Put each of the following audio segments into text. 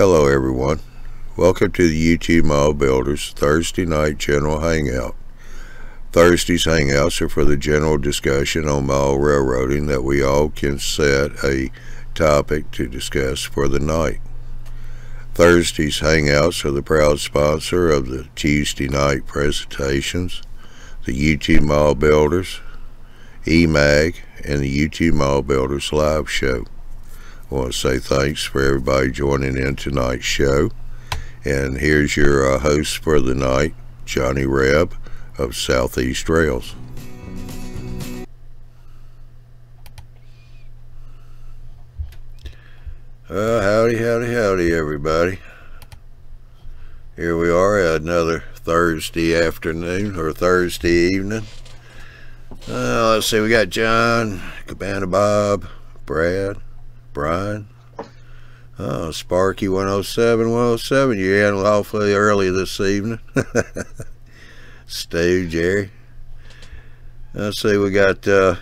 Hello everyone, welcome to the YouTube Mile Builders Thursday night general hangout. Thursday's hangouts are for the general discussion on mile railroading that we all can set a topic to discuss for the night. Thursday's hangouts are the proud sponsor of the Tuesday night presentations, the YouTube Mile Builders, eMag, and the YouTube Mile Builders live show. I want to say thanks for everybody joining in tonight's show. And here's your host for the night, Johnny Reb of Southeast Rails. Howdy everybody. Here we are at another Thursday afternoon or Thursday evening. Let's see, we got John, Cabana Bob, Brad, Brian, Sparky 107. You in awfully early this evening. Stu, Jerry. Let's see, we got who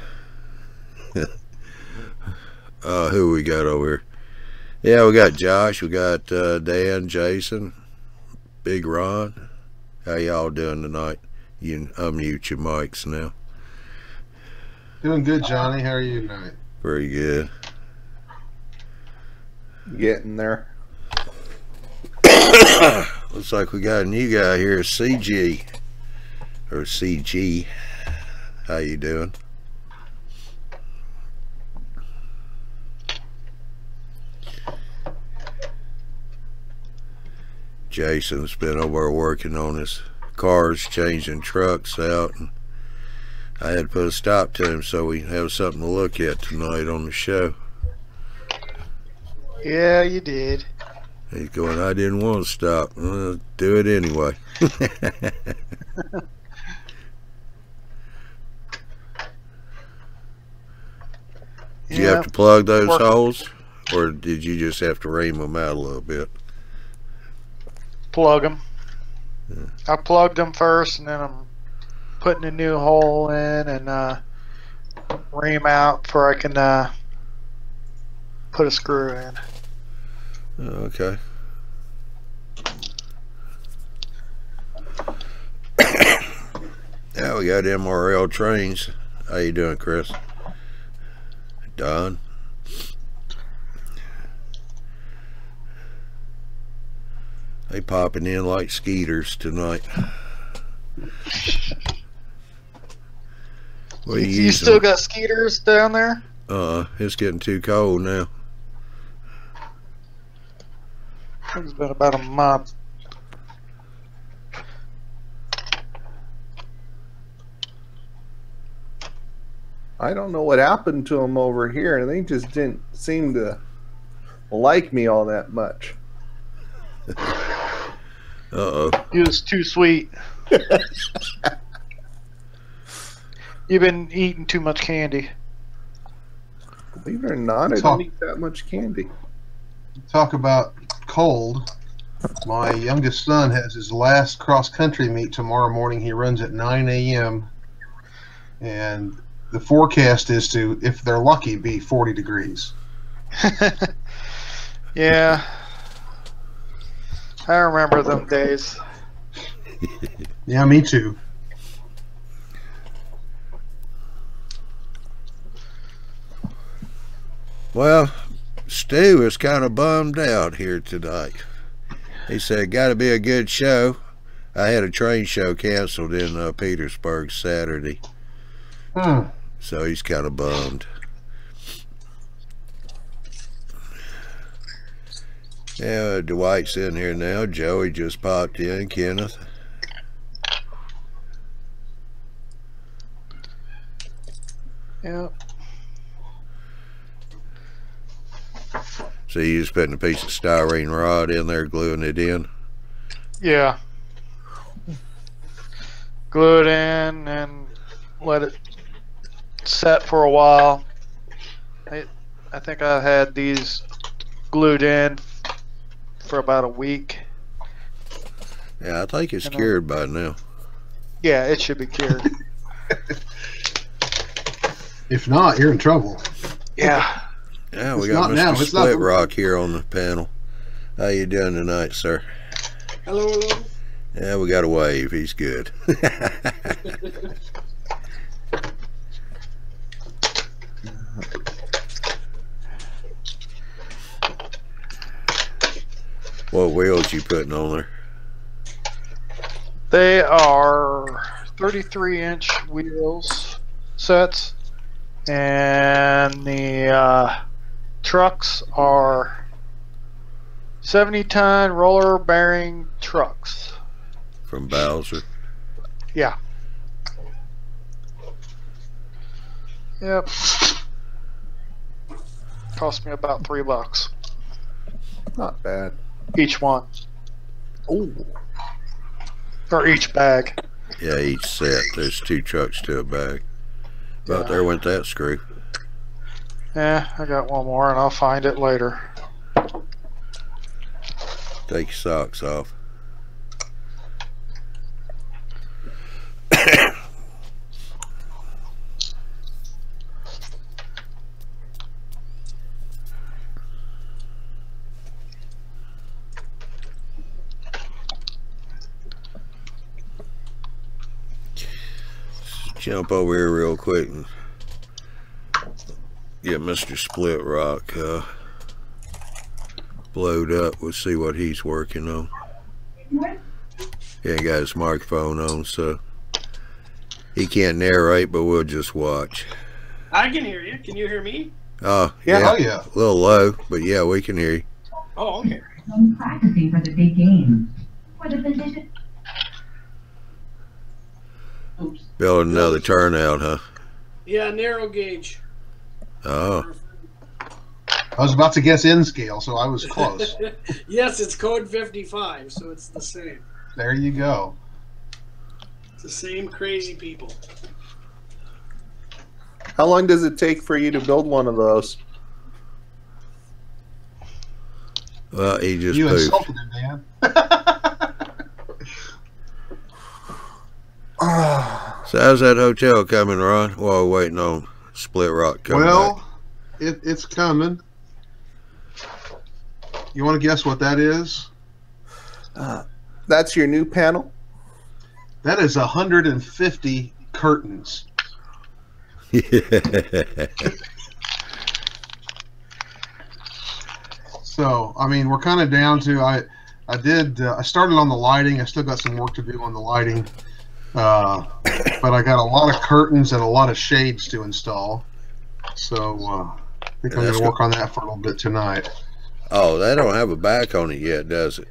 we got over here? Yeah, we got Josh, we got Dan, Jason, Big Ron. How y'all doing tonight? You can unmute your mics now. Doing good, Johnny. How are you tonight? Pretty good. Getting there. Looks like we got a new guy here, CG or CG. How you doing? Jason's been over working on his cars, changing trucks out, and I had to put a stop to him so we have something to look at tonight on the show. Yeah, you did. He's going, I didn't want to stop. Well, do it anyway. Did you have to plug those holes, or did you just have to ream them out a little bit? Plug them. Yeah. I plugged them first, and then I'm putting a new hole in and ream out before I can put a screw in. Okay. Yeah, we got MRL trains. How you doing, Chris? Don? They popping in like skeeters tonight. What You still got skeeters down there? It's getting too cold now. It's been about a month. I don't know what happened to them over here. They just didn't seem to like me all that much. Uh-oh. You was too sweet. You've been eating too much candy. Believe it or not, I don't eat that much candy. Talk about cold. My youngest son has his last cross-country meet tomorrow morning. He runs at 9 a.m. And the forecast is to, if they're lucky, be 40 degrees. Yeah. I remember them days. Yeah, me too. Well, Stu is kind of bummed out here tonight. He said, got to be a good show. I had a train show canceled in Petersburg Saturday. So he's kind of bummed. Yeah, Dwight's in here now. Joey just popped in. Kenneth. Yeah. So you just putting a piece of styrene rod in there, gluing it in? Yeah. Glue it in and let it set for a while. I think I had these glued in for about a week. Yeah, I think it's cured by now. Yeah, it should be cured. If not, you're in trouble. Yeah. Yeah, we got Mr. Split Rock here on the panel. How you doing tonight, sir? Hello, hello. Yeah, we got a wave. He's good. What wheels you putting on there? They are 33-inch wheels sets, and the trucks are 70-ton roller bearing trucks. From Bowser? Yeah. Yep. Cost me about $3 Not bad. each one, Oh, or each bag. Yeah, each set. There's 2 trucks to a bag. About Yeah. there went that screw. Yeah, I got one more, and I'll find it later. Take your socks off. Jump over here real quick and get Mr. Split Rock blowed up. We'll see what he's working on. He ain't got his microphone on, so he can't narrate, but we'll just watch. I can hear you. Can you hear me? Oh, Yeah, yeah, oh yeah. a little low, but yeah, we can hear you. Oh, okay. I'm practicing for the big game. For the position. Oops. Building another turnout, huh? Yeah, narrow gauge. Oh, I was about to guess N scale, so I was close. Yes, it's code 55, so it's the same. There you go. It's the same crazy people. how long does it take for you to build one of those? well, he just You pooped. insulted him, man. So how's that hotel coming, Ron? While we're waiting on Split Rock coming back. Well, it's coming. You want to guess what that is? That's your new panel? That is 150 curtains. So, I mean, we're kind of down to, I started on the lighting. I still got some work to do on the lighting. But I got a lot of curtains and a lot of shades to install. So, I think I'm going to work on that for a little bit tonight. Oh, they don't have a back on it yet, does it?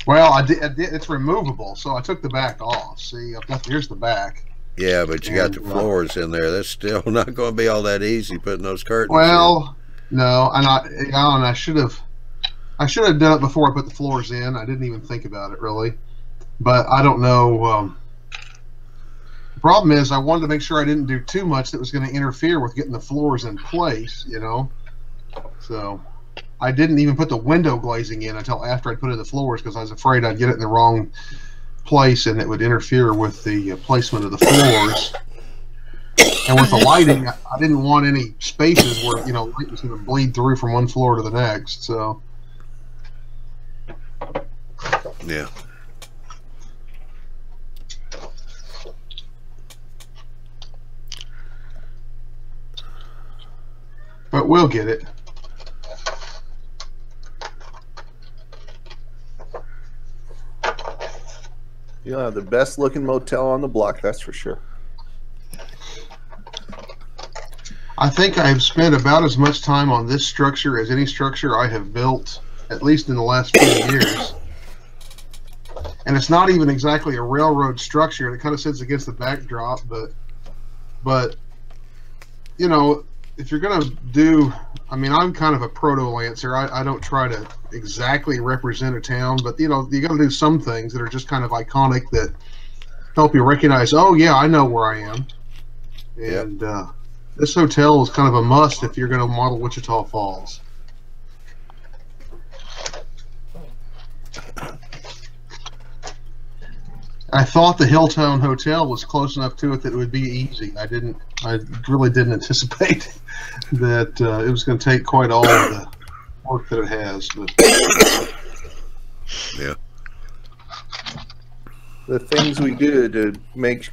Well, I did. It's removable, so I took the back off. See, here's the back. Yeah, but you got the floors in there. That's still not going to be all that easy putting those curtains Well, no, and I should have done it before I put the floors in. I didn't even think about it really, but I don't know. The problem is I wanted to make sure I didn't do too much that was going to interfere with getting the floors in place, you know. So I didn't even put the window glazing in until after I put in the floors because I was afraid I'd get it in the wrong place and it would interfere with the placement of the floors. And with the lighting, I didn't want any spaces where, you know, light was going to bleed through from one floor to the next. So yeah. but we'll get it. You'll have the best looking motel on the block, that's for sure. I think I've spent about as much time on this structure as any structure I have built, at least in the last few years. And it's not even exactly a railroad structure, and it kind of sits against the backdrop, but you know, if you're going to do, I mean, I'm kind of a proto-lancer. I don't try to exactly represent a town, but, you know, you got to do some things that are just kind of iconic that help you recognize, oh, yeah, I know where I am. And this hotel is kind of a must if you're going to model Wichita Falls. I thought the Hilltone Hotel was close enough to it that it would be easy. I really didn't anticipate that it was going to take quite all of work that it has. But Yeah. The things we do to make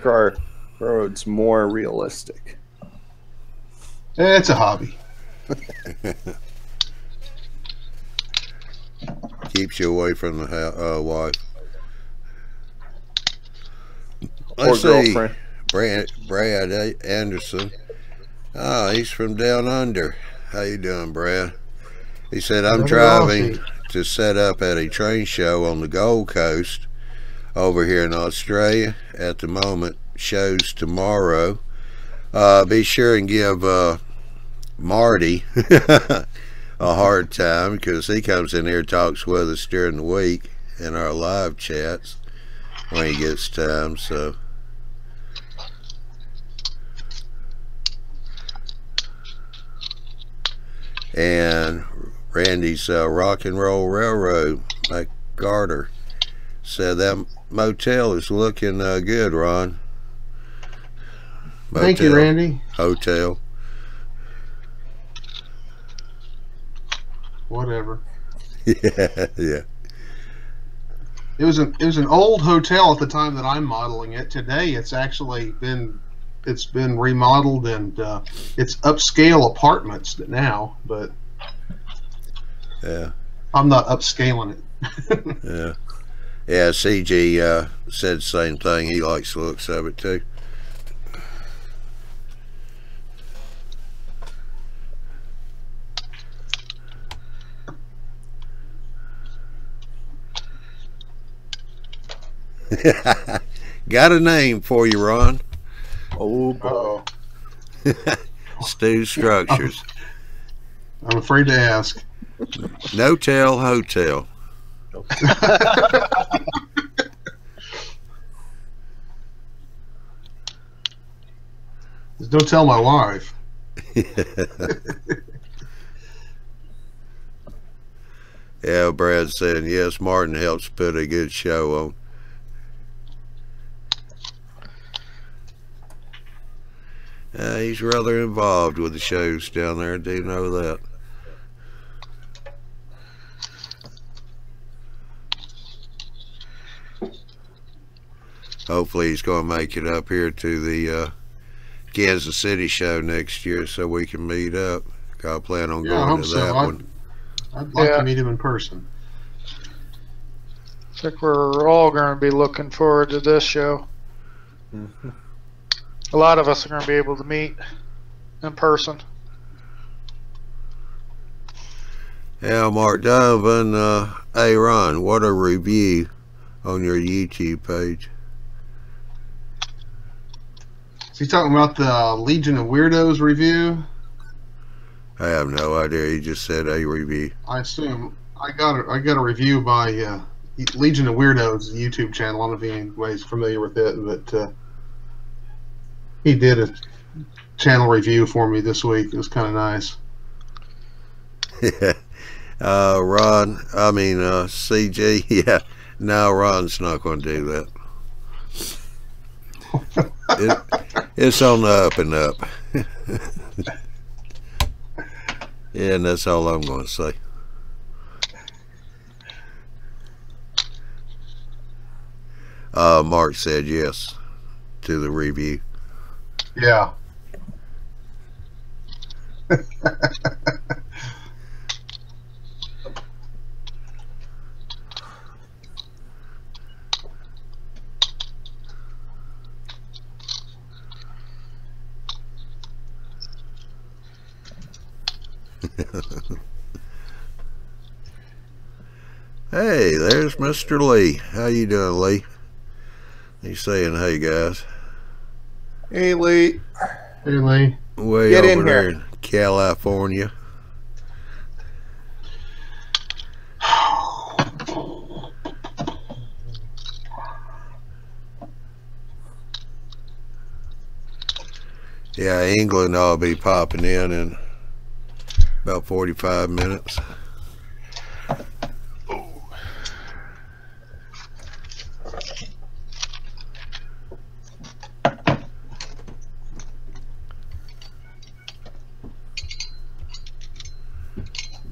our roads more realistic. it's a hobby. Keeps you away from the wife. Or Let's see. girlfriend. Brad Anderson. Oh, he's from down under. How you doing, Brad? He said, I'm driving to set up at a train show on the Gold Coast over here in Australia at the moment. Shows tomorrow. Be sure and give Marty a hard time, because he comes in here, talks with us during the week in our live chats when he gets time. So and Randy's Rock and Roll Railroad, Mike Garter, said that motel is looking good, Ron. Thank you, Randy. Hotel. Whatever. Yeah, yeah. It was an old hotel at the time that I'm modeling it. Today, it's actually been remodeled, and it's upscale apartments now. But Yeah. I'm not upscaling it. Yeah. Yeah, CG said the same thing. He likes the looks of it too. Got a name for you, Ron. Oh, boy. Uh-oh. Stu Structures. I'm afraid to ask. No-Tell Hotel. Just don't tell my wife. Yeah, Brad said, yes, Martin helps put a good show on. He's rather involved with the shows down there, I do know that. Hopefully he's going to make it up here to the Kansas City show next year so we can meet up. I plan on going to that one. I'd like to meet him in person. I think we're all going to be looking forward to this show. Mm-hmm. A lot of us are going to be able to meet in person. Yeah, Mark Donovan, hey Ron, what a review on your YouTube page. Is he talking about the Legion of Weirdos review? I have no idea. He just said a review. I assume I got a review by Legion of Weirdos, the YouTube channel. I don't know if anybody's familiar with it, but he did a channel review for me this week. It was kind of nice. Yeah. CG, yeah. No, Ron's not going to do that. It's on the up and up. Yeah, and that's all I'm going to say. Mark said yes to the review. Yeah. Hey, there's Mr. Lee. How you doing, Lee? He's saying, hey, guys. Hey, Lee. Hey, Lee. Way Get over in there here. in California. Yeah, England I'll be popping in about 45 minutes.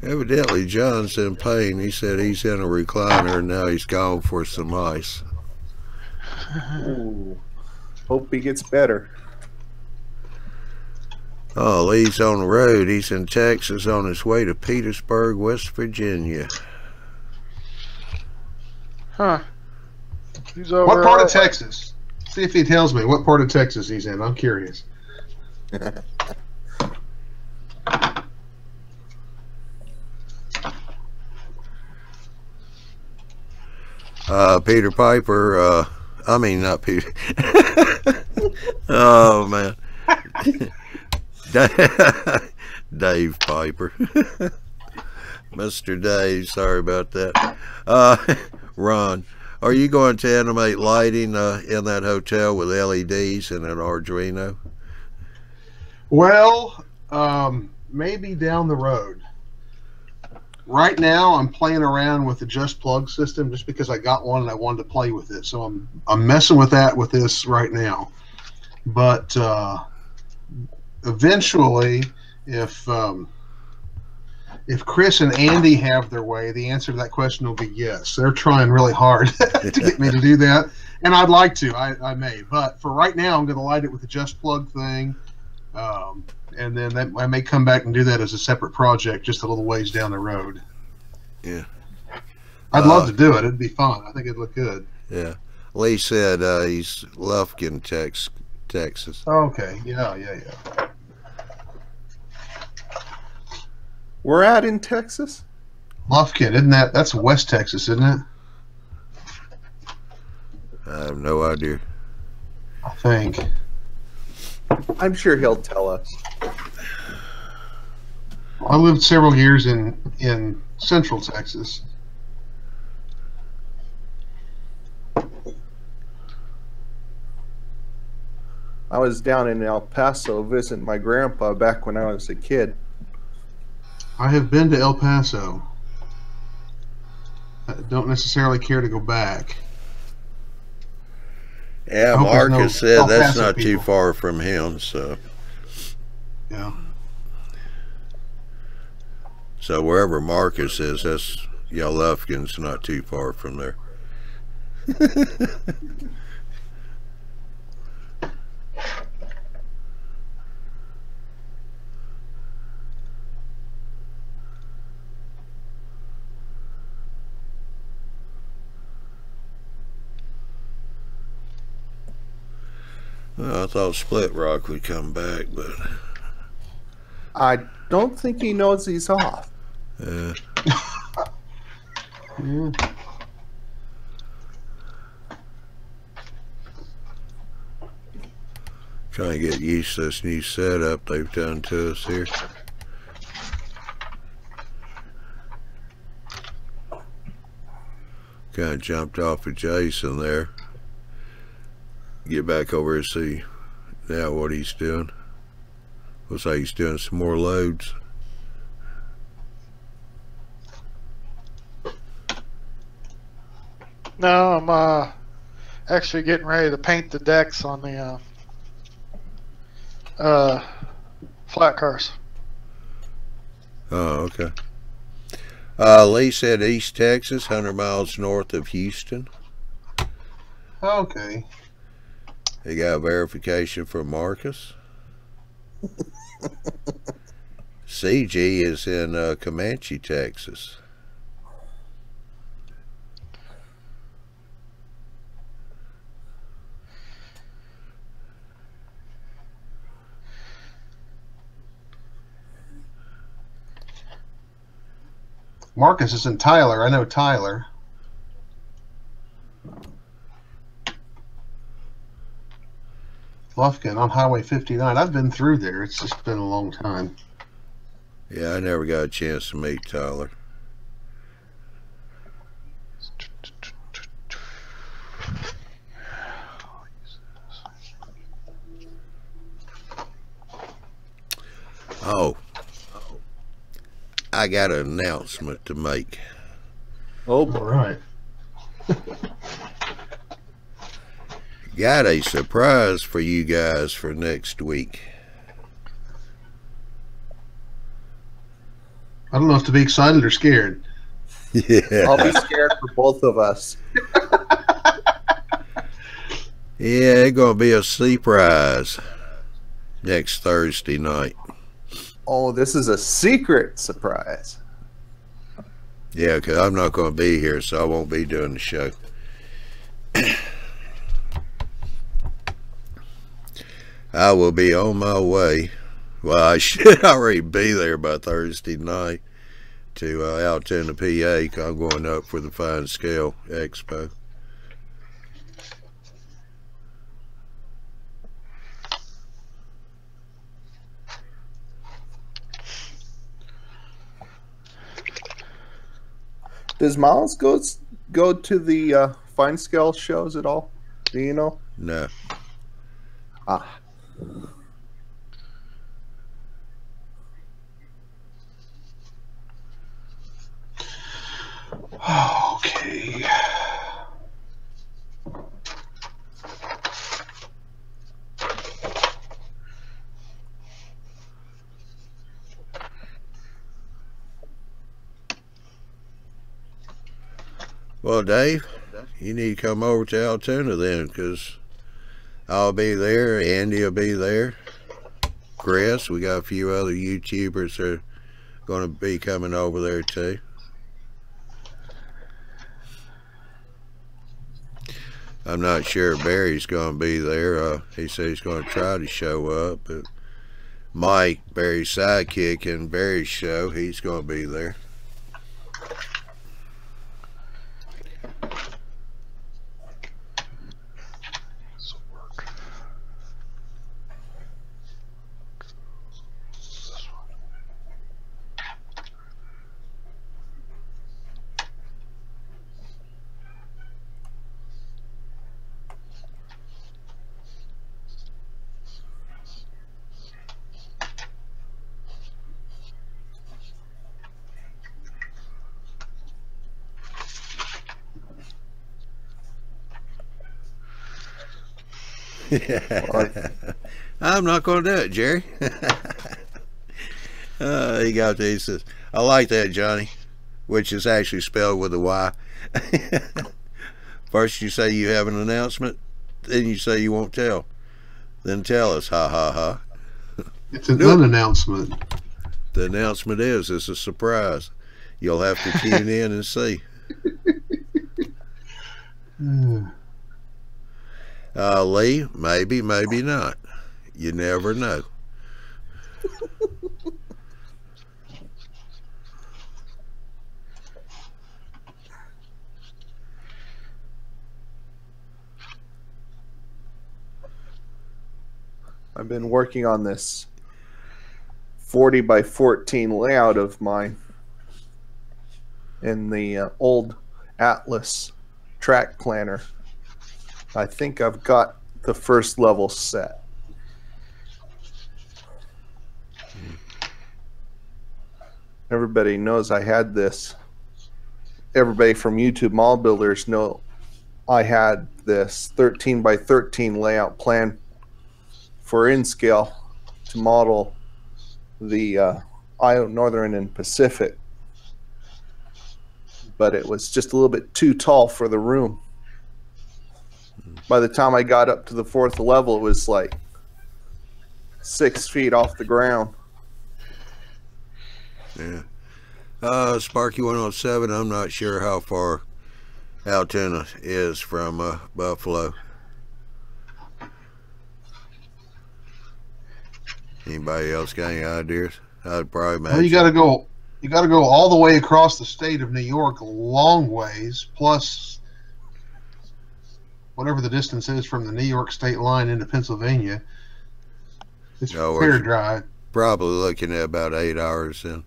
Evidently, John's in pain. He said he's in a recliner and now he's gone for some ice. Ooh. Hope he gets better. Oh, Lee's on the road. He's in Texas on his way to Petersburg, West Virginia. Huh. He's over What part our of way. Texas? See if he tells me what part of Texas he's in. I'm curious. Peter Piper, I mean, not Peter. Oh, man. Dave Piper. Mr. Dave, sorry about that. Ron, are you going to animate lighting in that hotel with LEDs and an Arduino? Well, maybe down the road. Right now, I'm playing around with the Just Plug system just because I got one and I wanted to play with it. So I'm messing with that with this right now. But eventually, if Chris and Andy have their way, the answer to that question will be yes. They're trying really hard to get me to do that, and I'd like to. I may, but for right now, I'm going to light it with the Just Plug thing. And then I may come back and do that as a separate project just a little ways down the road. Yeah. I'd love to do it. It'd be fun. I think it'd look good. Yeah. Lee said he's Lufkin, Texas. Okay. Yeah. We're at in Texas? Lufkin, that's West Texas, isn't it? I have no idea. I think. I'm sure he'll tell us. I lived several years in Central Texas. I was down in El Paso visiting my grandpa back when I was a kid. I have been to El Paso. I don't necessarily care to go back. Yeah, I hope there's Marcus no said El that's Paso not too people. far from him, so Yeah. so wherever Marcus is, that's Lufkin's not too far from there. Well, I thought Split Rock would come back, but I don't think he knows he's off. Yeah. trying to get used to this new setup they've done to us here. Kind of jumped off of Jason there. Get back over and see now what he's doing. Looks like he's doing some more loads. No, I'm actually getting ready to paint the decks on the flat cars. Oh, okay. Lee said East Texas, 100 miles north of Houston. Okay. He got verification from Marcus. CG is in Comanche, Texas. Marcus is in Tyler. I know Tyler. Lufkin on Highway 59. I've been through there. It's just been a long time. Yeah, I never got a chance to meet Tyler. Oh, I got an announcement to make. Oh, All boy. right. Got a surprise for you guys for next week. I don't know if to be excited or scared. Yeah. I'll be scared for both of us. Yeah, it's going to be a surprise next Thursday night. Oh, this is a secret surprise. Yeah, because I'm not going to be here, so I won't be doing the show. I will be on my way. Well, I should already be there by Thursday night to Altoona, PA. 'Cause I'm going up for the Fine Scale Expo. Does Miles go to the fine scale shows at all? Do you know? No. Ah. Okay. Well, Dave, you need to come over to Altoona then, because I'll be there. Andy will be there. Chris, we got a few other YouTubers that are going to be coming over there too. I'm not sure if Barry's going to be there. He said he's going to try to show up, but Mike, Barry's sidekick in Barry's show, he's going to be there. I'm not going to do it, Jerry. He got this. He says, I like that, Johnny, which is actually spelled with a Y. First you say you have an announcement, then you say you won't tell. Then tell us, ha ha ha. It's an unannouncement. The announcement is, it's a surprise. You'll have to tune in and see. Lee, maybe, maybe not. You never know. I've been working on this 40 by 14 layout of mine in the old Atlas track planner. I think I've got the first level set. Everybody knows I had this. Everybody from YouTube Mall Builders know I had this 13 by 13 layout plan for InScale to model the IO Northern and Pacific, but it was just a little bit too tall for the room. By the time I got up to the fourth level, it was like 6 feet off the ground. Yeah. Sparky 107, I'm not sure how far Altoona is from Buffalo. Anybody else got any ideas? I'd probably imagine. Well, you got to go all the way across the state of New York, a long ways, plus whatever the distance is from the New York state line into Pennsylvania. It's a fair drive. Probably looking at about 8 hours then.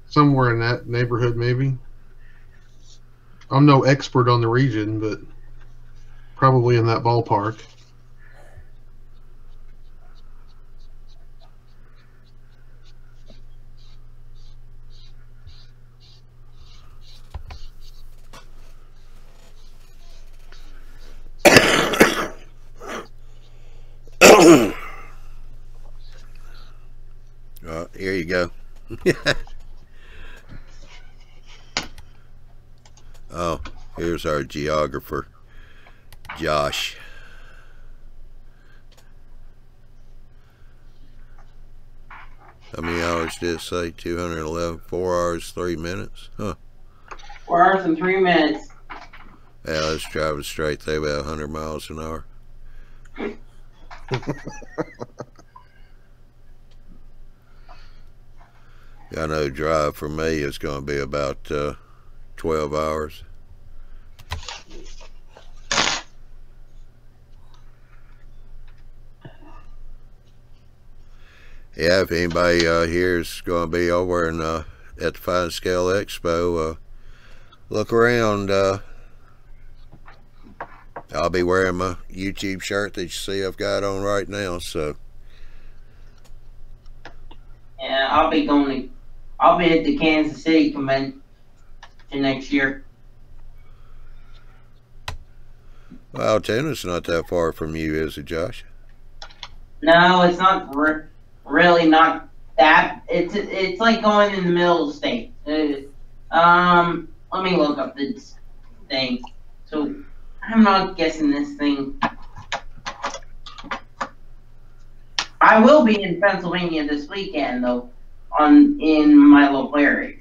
Somewhere in that neighborhood, maybe. I'm no expert on the region, but probably in that ballpark. Here you go. Oh, here's our geographer, Josh. How many hours did it say? 211. 4 hours, 3 minutes? Huh. 4 hours and 3 minutes. Yeah, let's drive straight there about 100 miles an hour. I know drive for me is going to be about 12 hours. Yeah, if anybody here is going to be over in, at the Fine Scale Expo, look around. I'll be wearing my YouTube shirt that you see I've got on right now. So Yeah, I'll be at the Kansas City convention next year. well, Altoon's not that far from you, is it, Josh? No, it's not really not that. It's like going in the middle of the state. Let me look up this thing. So I'm not guessing this thing. I will be in Pennsylvania this weekend though, in my local area,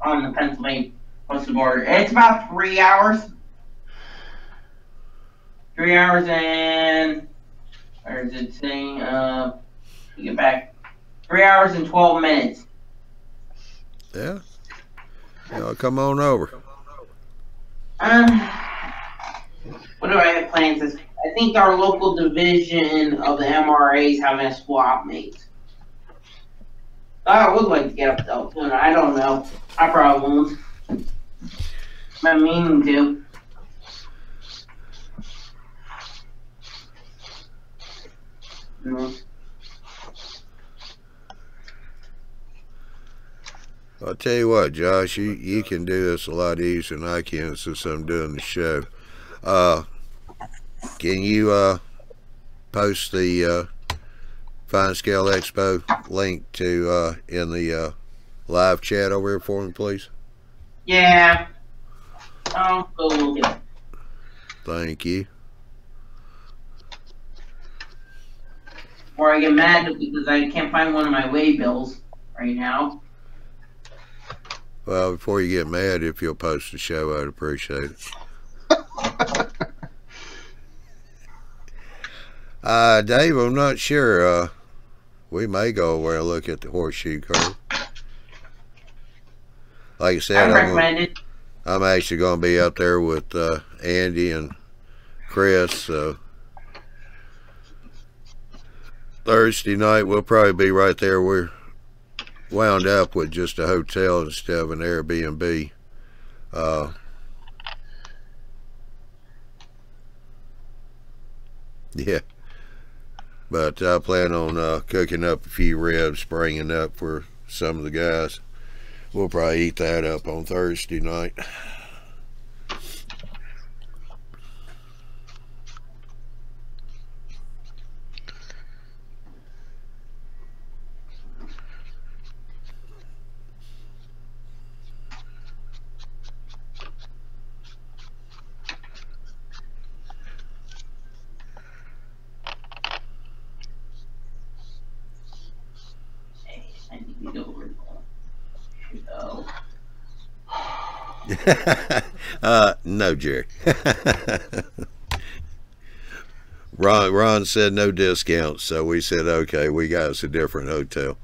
on the Pennsylvania coastal border. It's about 3 hours. 3 hours and where is it saying? Get back. 3 hours and 12 minutes. Yeah. Yeah, come on over. What do I have plans this? I think our local division of the MRA is having a swap meet. I would like to get up to Altoona. I don't know. I probably won't. I'm meaning to. No. I'll tell you what, Josh, you can do this a lot easier than I can since I'm doing the show. Can you post the Fine Scale Expo link to in the live chat over here for me, please? Yeah. I'll go look at it. Thank you. Or I get mad because I can't find one of my way bills right now. Well, before you get mad, if you'll post the show, I'd appreciate it. Dave, I'm not sure. We may go over and look at the horseshoe curve. Like I said, I recommend it. I'm actually going to be out there with Andy and Chris. So Thursday night, we'll probably be right there. We're wound up with just a hotel instead of an Airbnb. Yeah. But I plan on cooking up a few ribs, bringing up for some of the guys. We'll probably eat that up on Thursday night. No, Jerry. Ron said no discounts, so we said okay, we got us a different hotel.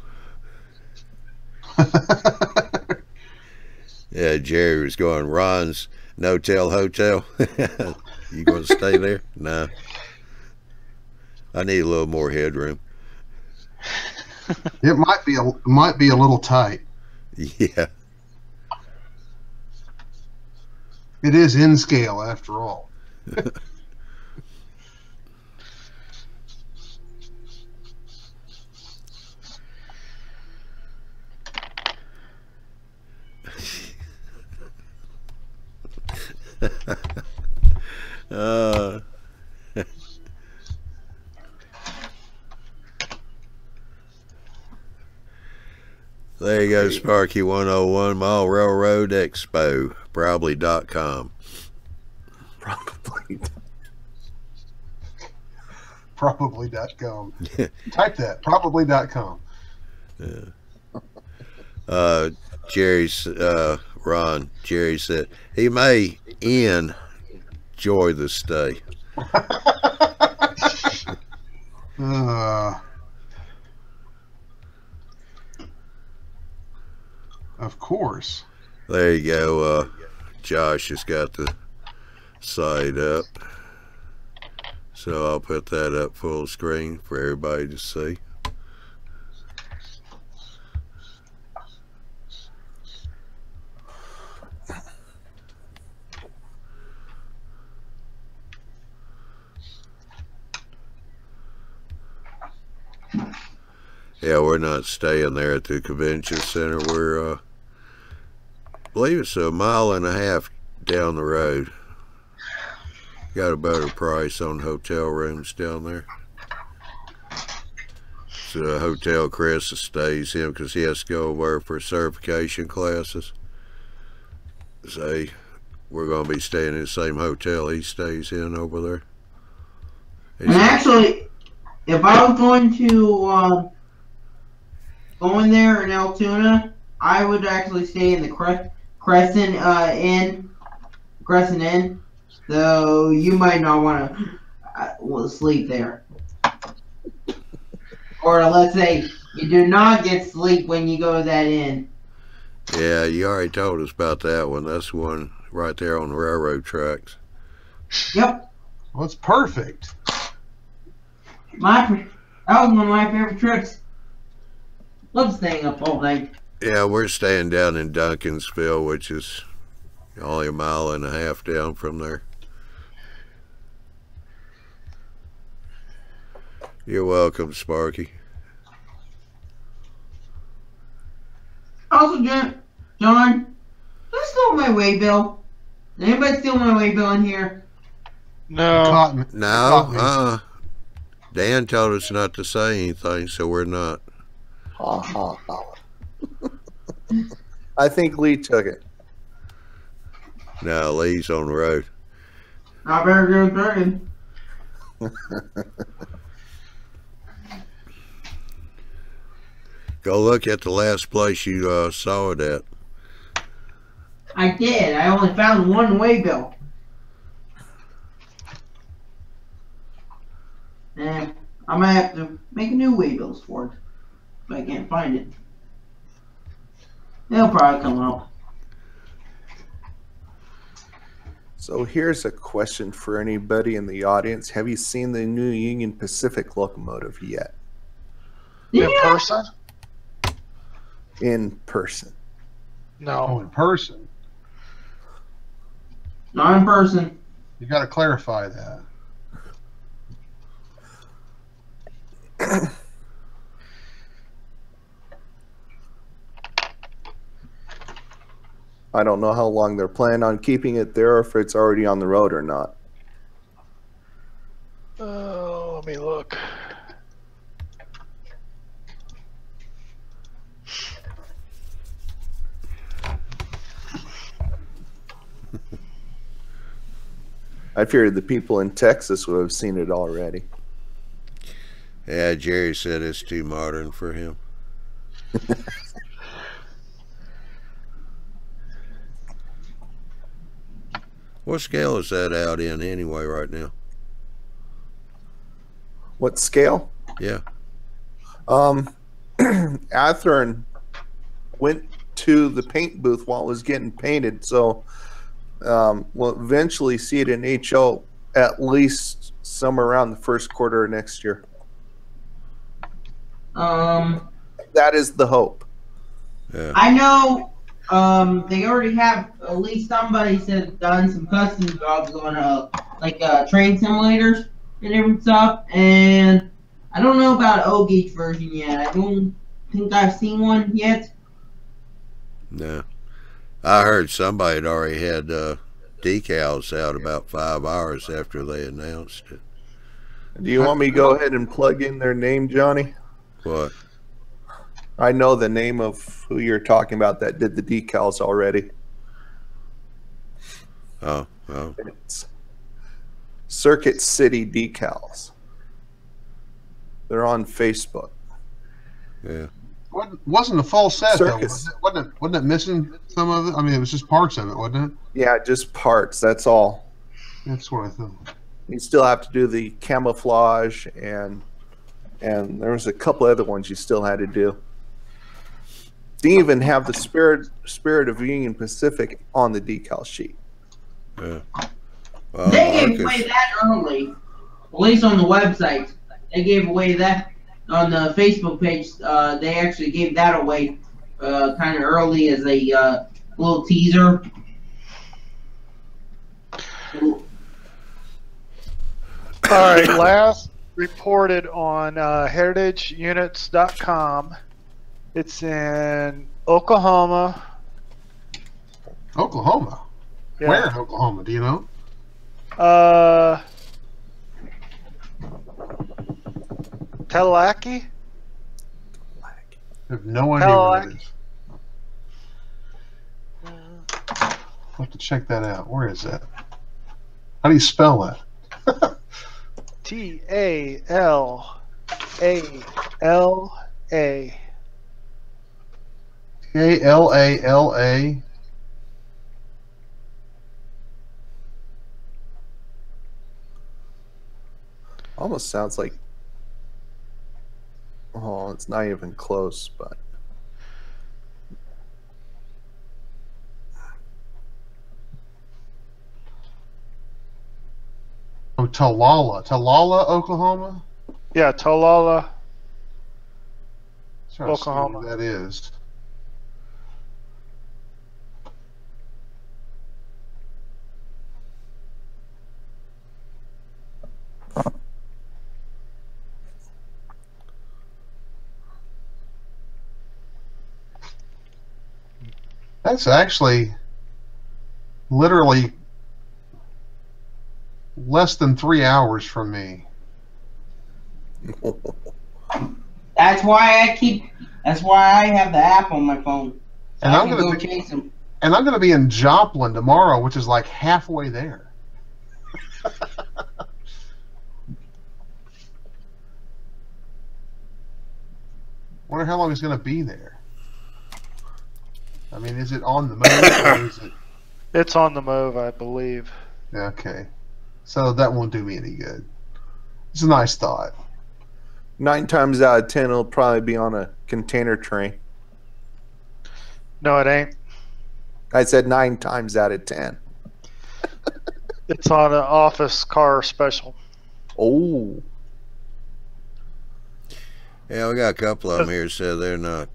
Yeah, Jerry was going, Ron's no-tell hotel. You going to stay there? No. I need a little more headroom. It might be a little tight. Yeah. It is in scale after all. There you go, Sparky 101 Mile Railroad Expo. Probably.com. Probably. Probably.com. Type that. Probably.com. Jerry's Ron. Jerry said he may enjoy the stay. Of course. There you go. Josh has got the site up. So I'll put that up full screen for everybody to see. Yeah, we're not staying there at the convention center. We're, I believe it's a mile and a half down the road. Got a better price on hotel rooms down there. It's a hotel Chris stays in because he has to go over for certification classes. So we're going to be staying in the same hotel he stays in over there. And actually, if I was going to go in there in Altoona, I would actually stay in the Crescent Inn. So you might not want to sleep there. Or let's say you do not get sleep when you go to that inn. Yeah, you already told us about that one. That's one right there on the railroad tracks. Yep. Well, it's perfect. That was one of my favorite trips. Love staying up all night. Yeah, we're staying down in Duncansville, which is only a mile and a half down from there. You're welcome, Sparky. Also, John, who stole my waybill? Did anybody steal my waybill in here? No. No, Dan told us not to say anything, so we're not. Ha ha ha. I think Lee took it. No, Lee's on the road. I better go drinking. Go look at the last place you saw it at. I did. I only found one waybill. I might have to make a new waybills for it. But I can't find it. It'll probably come out. So here's a question for anybody in the audience. Have you seen the new Union Pacific locomotive yet? In person? In person. Oh, No. in person. Not in person. You got to clarify that. I don't know how long they're planning on keeping it there, or if it's already on the road or not. Let me look. I figured the people in Texas would have seen it already. Yeah, Jerry said it's too modern for him. What scale is that out in anyway right now? What scale? Yeah. Athearn went to the paint booth while it was getting painted, so we'll eventually see it in HO at least somewhere around the first quarter of next year. That is the hope. Yeah. I know they already have at least somebody said done some custom jobs on like train simulators and different stuff, and I don't know about O-Geek version yet. I don't think I've seen one yet. No. I heard somebody had already had decals out about 5 hours after they announced it. Do you want me to go ahead and plug in their name, Johnny? What? I know the name of who you're talking about that did the decals already. Oh. It's Circuit City Decals. They're on Facebook. Yeah. Wasn't a full set Circus. though, wasn't it missing some of it? I mean, it was just parts of it, wasn't it? Yeah, just parts. That's all. That's what I thought. You still have to do the camouflage, and there was a couple other ones you still had to do. They even have the spirit of Union Pacific on the decal sheet. Yeah. Well, They gave Marcus, away that early, at least on the website. They gave away that on the Facebook page. They actually gave that away kind of early as a little teaser. All right, last reported on heritageunits.com. It's in Oklahoma. Oklahoma. Yeah. Where in Oklahoma? Do you know? Talaki? I have no idea where that is. I'll have to check that out. Where is that? How do you spell that? Talala. Kalala. Almost sounds like, oh, it's not even close, but Oh, Talala, Oklahoma. Yeah, Talala. Trying to see where Oklahoma. that is. That's actually literally less than 3 hours from me. That's why I have the app on my phone. So And I I'm can gonna go be- chase them. And I'm going to be in Joplin tomorrow, which is like halfway there. Wonder how long it's going to be there. I mean, is it on the move or is it? It's on the move, I believe. Okay, so that won't do me any good. It's a nice thought. 9 times out of 10, it'll probably be on a container train. No, it ain't. I said 9 times out of 10. It's on an office car special. Oh, yeah, we got a couple of them here said they're not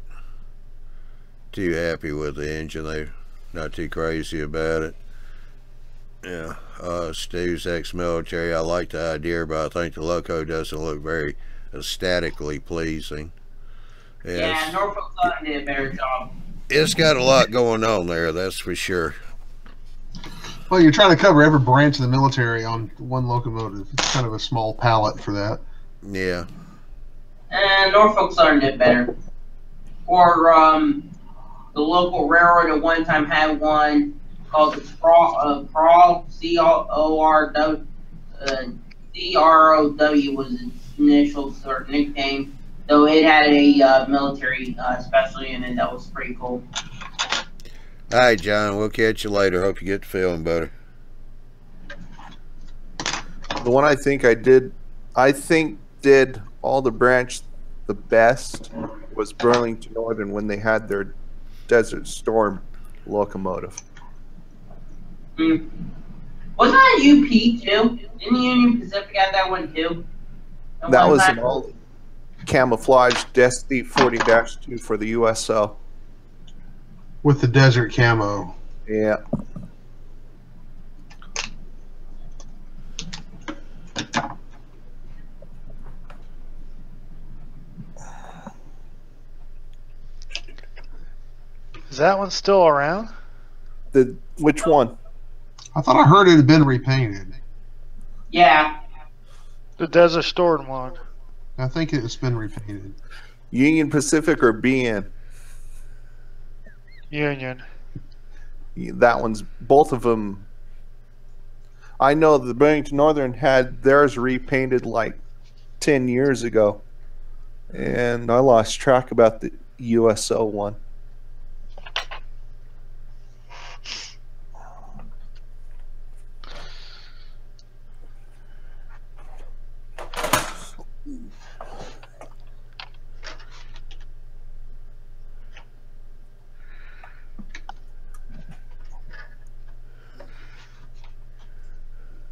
too happy with the engine. They're not too crazy about it. Yeah, Stu's ex-military. I like the idea, but I think the loco doesn't look very aesthetically pleasing. Yeah, Norfolk Southern did a better job. It's got a lot going on there, that's for sure. Well, you're trying to cover every branch of the military on one locomotive. It's kind of a small palette for that. Yeah. And Norfolk Southern did better. Or the local railroad at one time had one called the CROW, C-R-O-W was its initial sort of nickname. Though it had a military special unit that was pretty cool. All right, John, we'll catch you later. Hope you get to feeling better. the one I think did all the branch the best was Burlington Northern when they had their Desert Storm locomotive. Wasn't that UP too? Didn't Union Pacific have that one too? At That one was time? an all camouflage Destiny 40-2 for the USO. With the desert camo. Yeah. Is that one still around? Which one? I thought I heard it had been repainted. Yeah. The Desert Storm one. I think it's been repainted. Union Pacific or BN? Union. That one's both of them. I know the Burlington Northern had theirs repainted like 10 years ago. And I lost track about the USO one.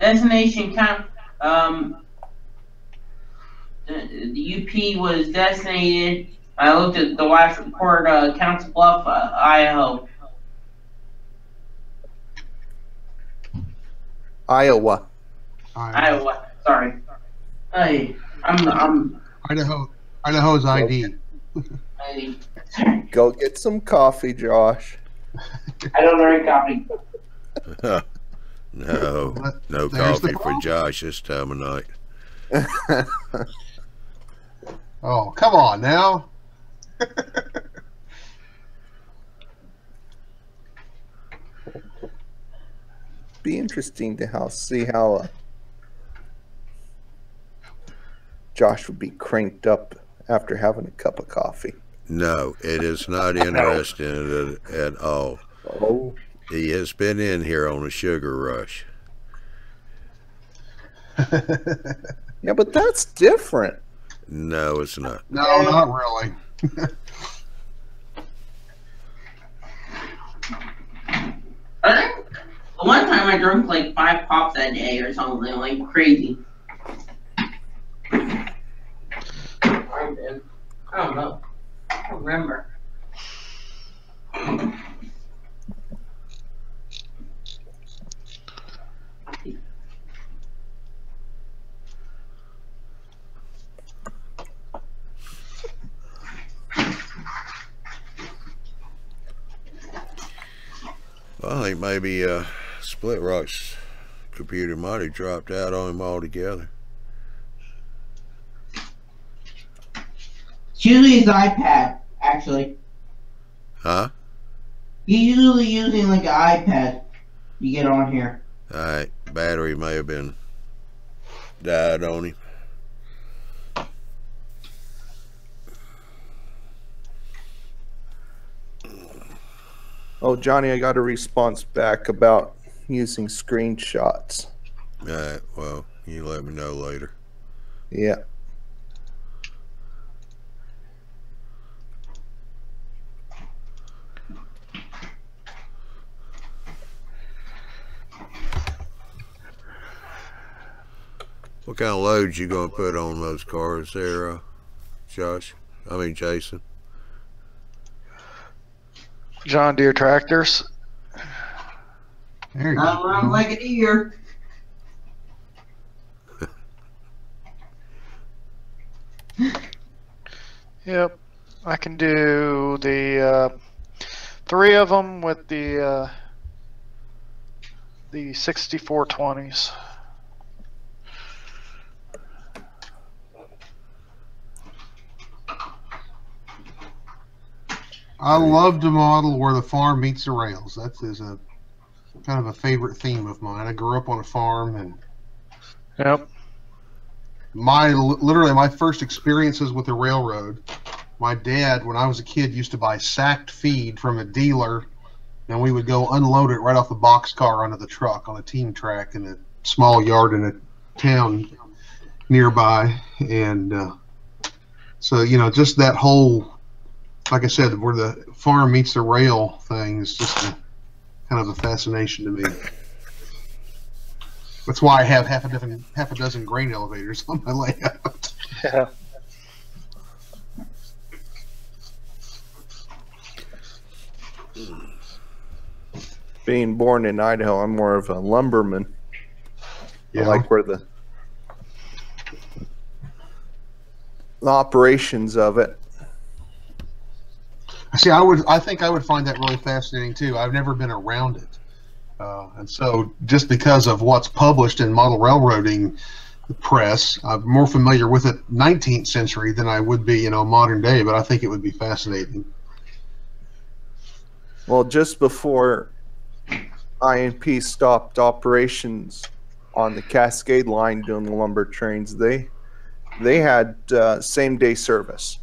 Destination count. The UP was designated. I looked at the last report. Council Bluff, Idaho. Iowa. Iowa. Sorry. Hey, I'm. Idaho's ID. Go get some coffee, Josh. I don't drink coffee. No There's coffee the for problem. Josh this time of night. Oh, come on now. Be interesting to see how Josh would be cranked up after having a cup of coffee. No, it is not interesting at all. Oh. He has been in here on a sugar rush. Yeah, but that's different. No, it's not. No, not really. I think the one time I drank like 5 pops that day or something, like crazy. I don't know. I don't remember. Well, I think maybe Split Rock's computer might have dropped out on him altogether. It's usually his iPad, actually. Huh? He's usually using like an iPad. You get on here. Alright, battery may have been died on him. Oh, Johnny, I got a response back about using screenshots. Alright, well, you let me know later. Yeah. What kind of loads you gonna put on those cars there, Josh? I mean, Jason. John Deere tractors. There you Not around go. like a deer. Yep, I can do the 3 of them with the 6420s. I love the model where the farm meets the rails. That is a kind of a favorite theme of mine. I grew up on a farm, and Yep. literally my first experiences with the railroad. My dad, when I was a kid, used to buy sacked feed from a dealer, and we would go unload it right off the boxcar onto the truck on a team track in a small yard in a town nearby. And so, you know, just that whole, like I said, where the farm meets the rail thing is just kind of a fascination to me. That's why I have half a dozen grain elevators on my layout. Yeah. Being born in Idaho, I'm more of a lumberman. I like where the operations of it. See, I think I would find that really fascinating too. I've never been around it, and so just because of what's published in model railroading press, I'm more familiar with it 19th century than I would be, you know, modern day. But I think it would be fascinating. Well, just before INP stopped operations on the Cascade line doing the lumber trains. They had same day service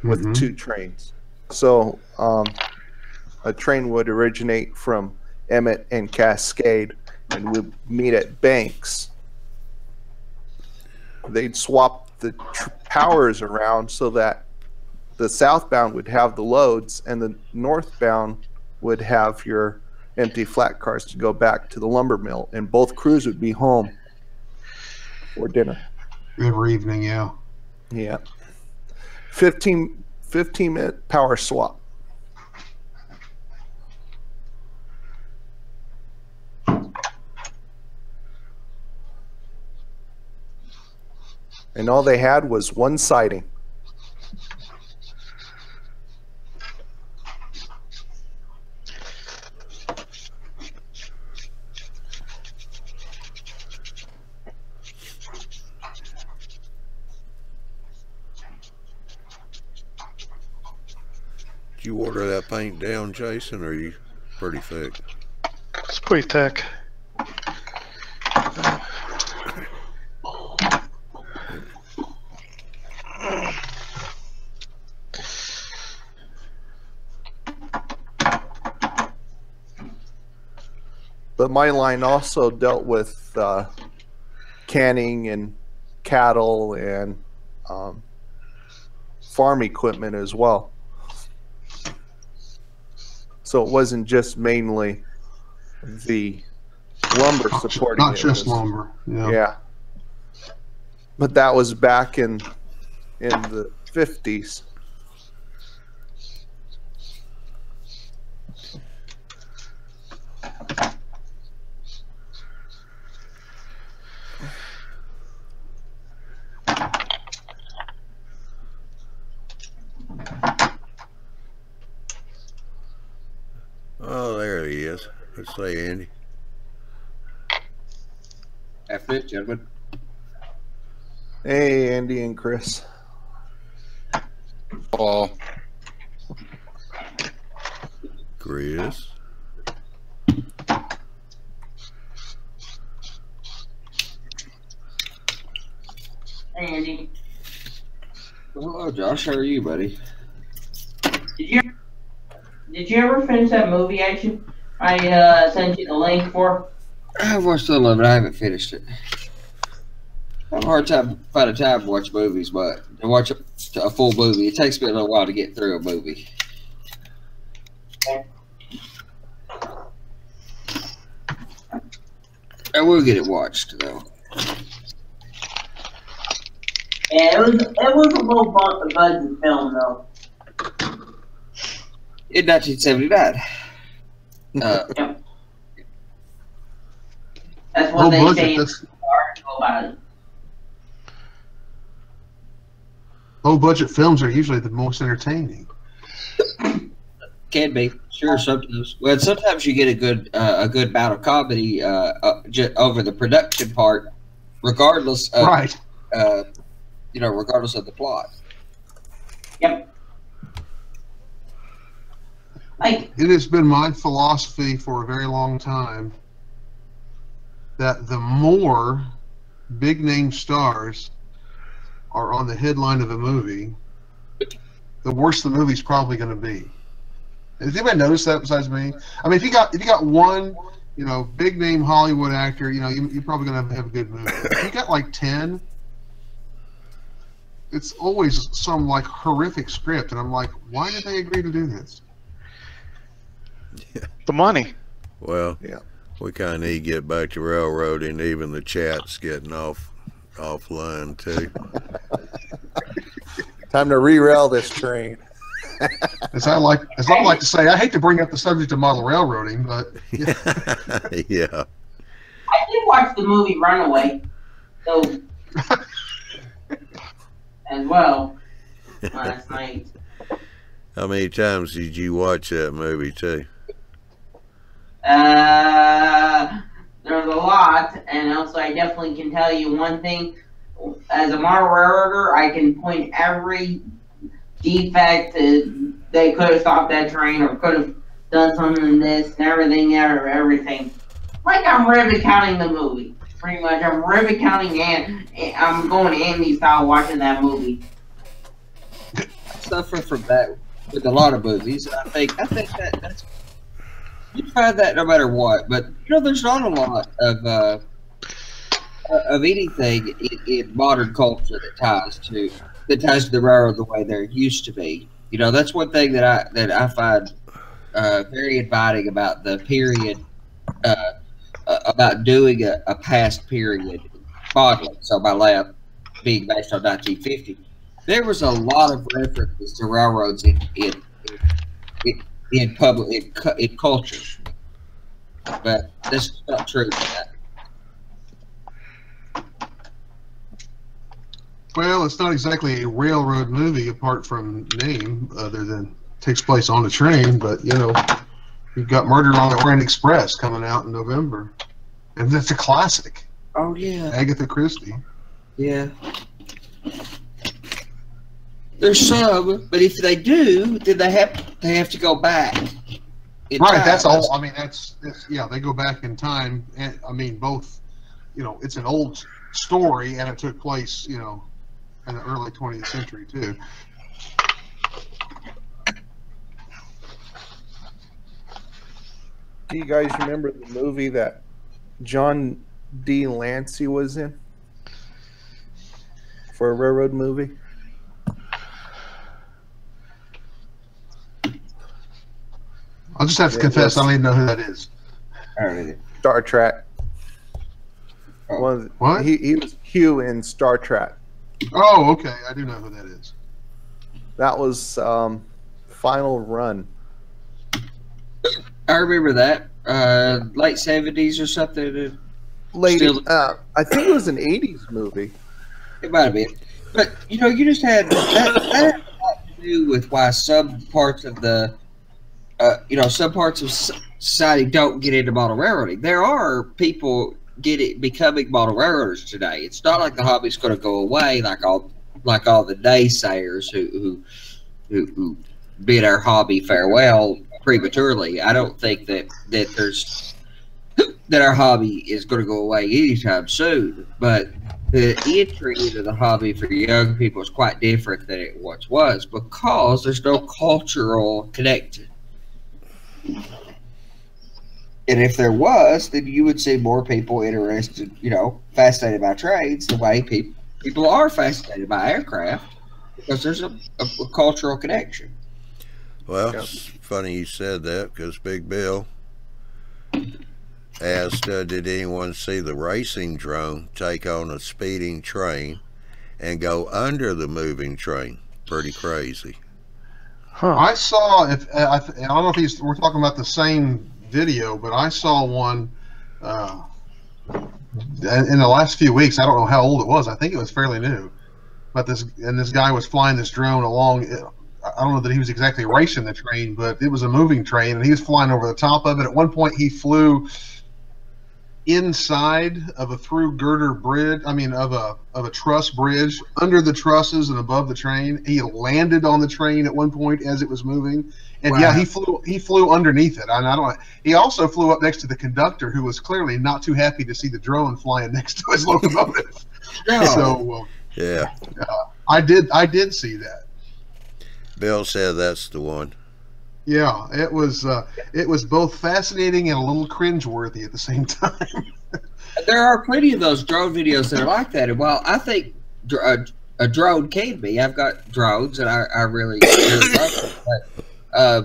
with 2 trains. So a train would originate from Emmett and Cascade and would meet at Banks. They'd swap the powers around so that the southbound would have the loads and the northbound would have your empty flat cars to go back to the lumber mill, and both crews would be home for dinner every evening. Yeah. 15-minute power swap. And all they had was one siding. Did you order that paint down, Jason, or are you pretty thick? It's pretty thick. But my line also dealt with canning and cattle and farm equipment as well. So it wasn't just mainly the lumber supporting Not it. just lumber. Yeah. But that was back in the 50s. Oh, there he is. Let's say Andy. Afternoon, gentlemen. Hey, Andy and Chris. Paul. Chris. Hey, Andy. Hello, Josh. How are you, buddy? Did you ever finish that movie I sent you the link for? I've watched a little of it. I haven't finished it. I have a hard time finding time to watch movies, but to watch a full movie, it takes me a little while to get through a movie. Okay. I will get it watched, though. Yeah, it was a low budget film though. In 1979. Yep. That's what they say in the article about it. Low budget films are usually the most entertaining. Can be, sure. Sometimes, well, sometimes you get a good bout of comedy over the production part, regardless of Right. Regardless of the plot. Yep. Like, It has been my philosophy for a very long time that the more big name stars are on the headline of a movie, the worse the movie's probably going to be. Has anybody noticed that besides me? I mean, if you got one, big name Hollywood actor, you're probably going to have a good movie. If you got like 10, it's always some like horrific script, and I'm like, why did they agree to do this? The money. Well, Yeah. we kind of need to get back to railroading. Even the chat's getting offline too. Time to re-rail this train. As I like to say, I hate to bring up the subject of model railroading, but Yeah. I did watch the movie Runaway, so as well last night. How many times did you watch that movie too? There's a lot, and also I definitely can tell you one thing. As a model railroader, I can point every defect that they could have stopped that train or could have done something in this and everything. Like I'm really counting the movie. Pretty much, I'm really counting and I'm going Andy style watching that movie. I suffer from that with a lot of movies. I think that's you find that no matter what. But there's not a lot of anything in modern culture that ties to the railroad the way there used to be. That's one thing that I find very inviting about the period. About doing a past period modeling. So my lab being based on 1950, there was a lot of references to railroads in public in culture, but that's not true. Well, it's not exactly a railroad movie apart from name, other than takes place on a train. But you've got Murder on the Orient Express coming out in November, and that's a classic. Oh yeah, Agatha Christie. Yeah. There's some, but if they do, then they have to go back. Right, that's all. I mean, that's they go back in time, and I mean both. It's an old story, and it took place, in the early 20th century too. Do you guys remember the movie that John D. Lancey was in for a railroad movie? I'll just have to confess, I don't even know who that is. Star Trek. What? He was Hugh in Star Trek. Oh, okay. I do know who that is. That was Final Run. I remember that. Late 70s or something. I think it was an 80s movie. It might have been. But, you just had that had a lot to do with why some parts of the some parts of society don't get into model railroading. There are people becoming model railroaders today. It's not like the hobby's going to go away like all the naysayers who bid our hobby farewell prematurely. I don't think that our hobby is going to go away anytime soon. But the entry into the hobby for young people is quite different than it once was because there's no cultural connection. And if there was, then you would see more people interested, fascinated by trains the way people are fascinated by aircraft because there's a cultural connection. Well, it's funny you said that because Big Bill asked, did anyone see the racing drone take on a speeding train and go under the moving train? Pretty crazy. Huh. I saw, I don't know if we're talking about the same video, but I saw one in the last few weeks. I don't know how old it was. I think it was fairly new. But this guy was flying this drone along. I don't know that he was exactly racing the train, but it was a moving train, and he was flying over the top of it. At one point, he flew inside of a through girder bridge. I mean, of a truss bridge, under the trusses and above the train. He landed on the train at one point as it was moving, and wow. Yeah, he flew underneath it. And he also flew up next to the conductor, who was clearly not too happy to see the drone flying next to his locomotive. No. So yeah, I did see that. Bill said that's the one. Yeah, it was both fascinating and a little cringeworthy at the same time. There are plenty of those drone videos that are like that. And while I think a drone can be, I've got drones and I really love them. But I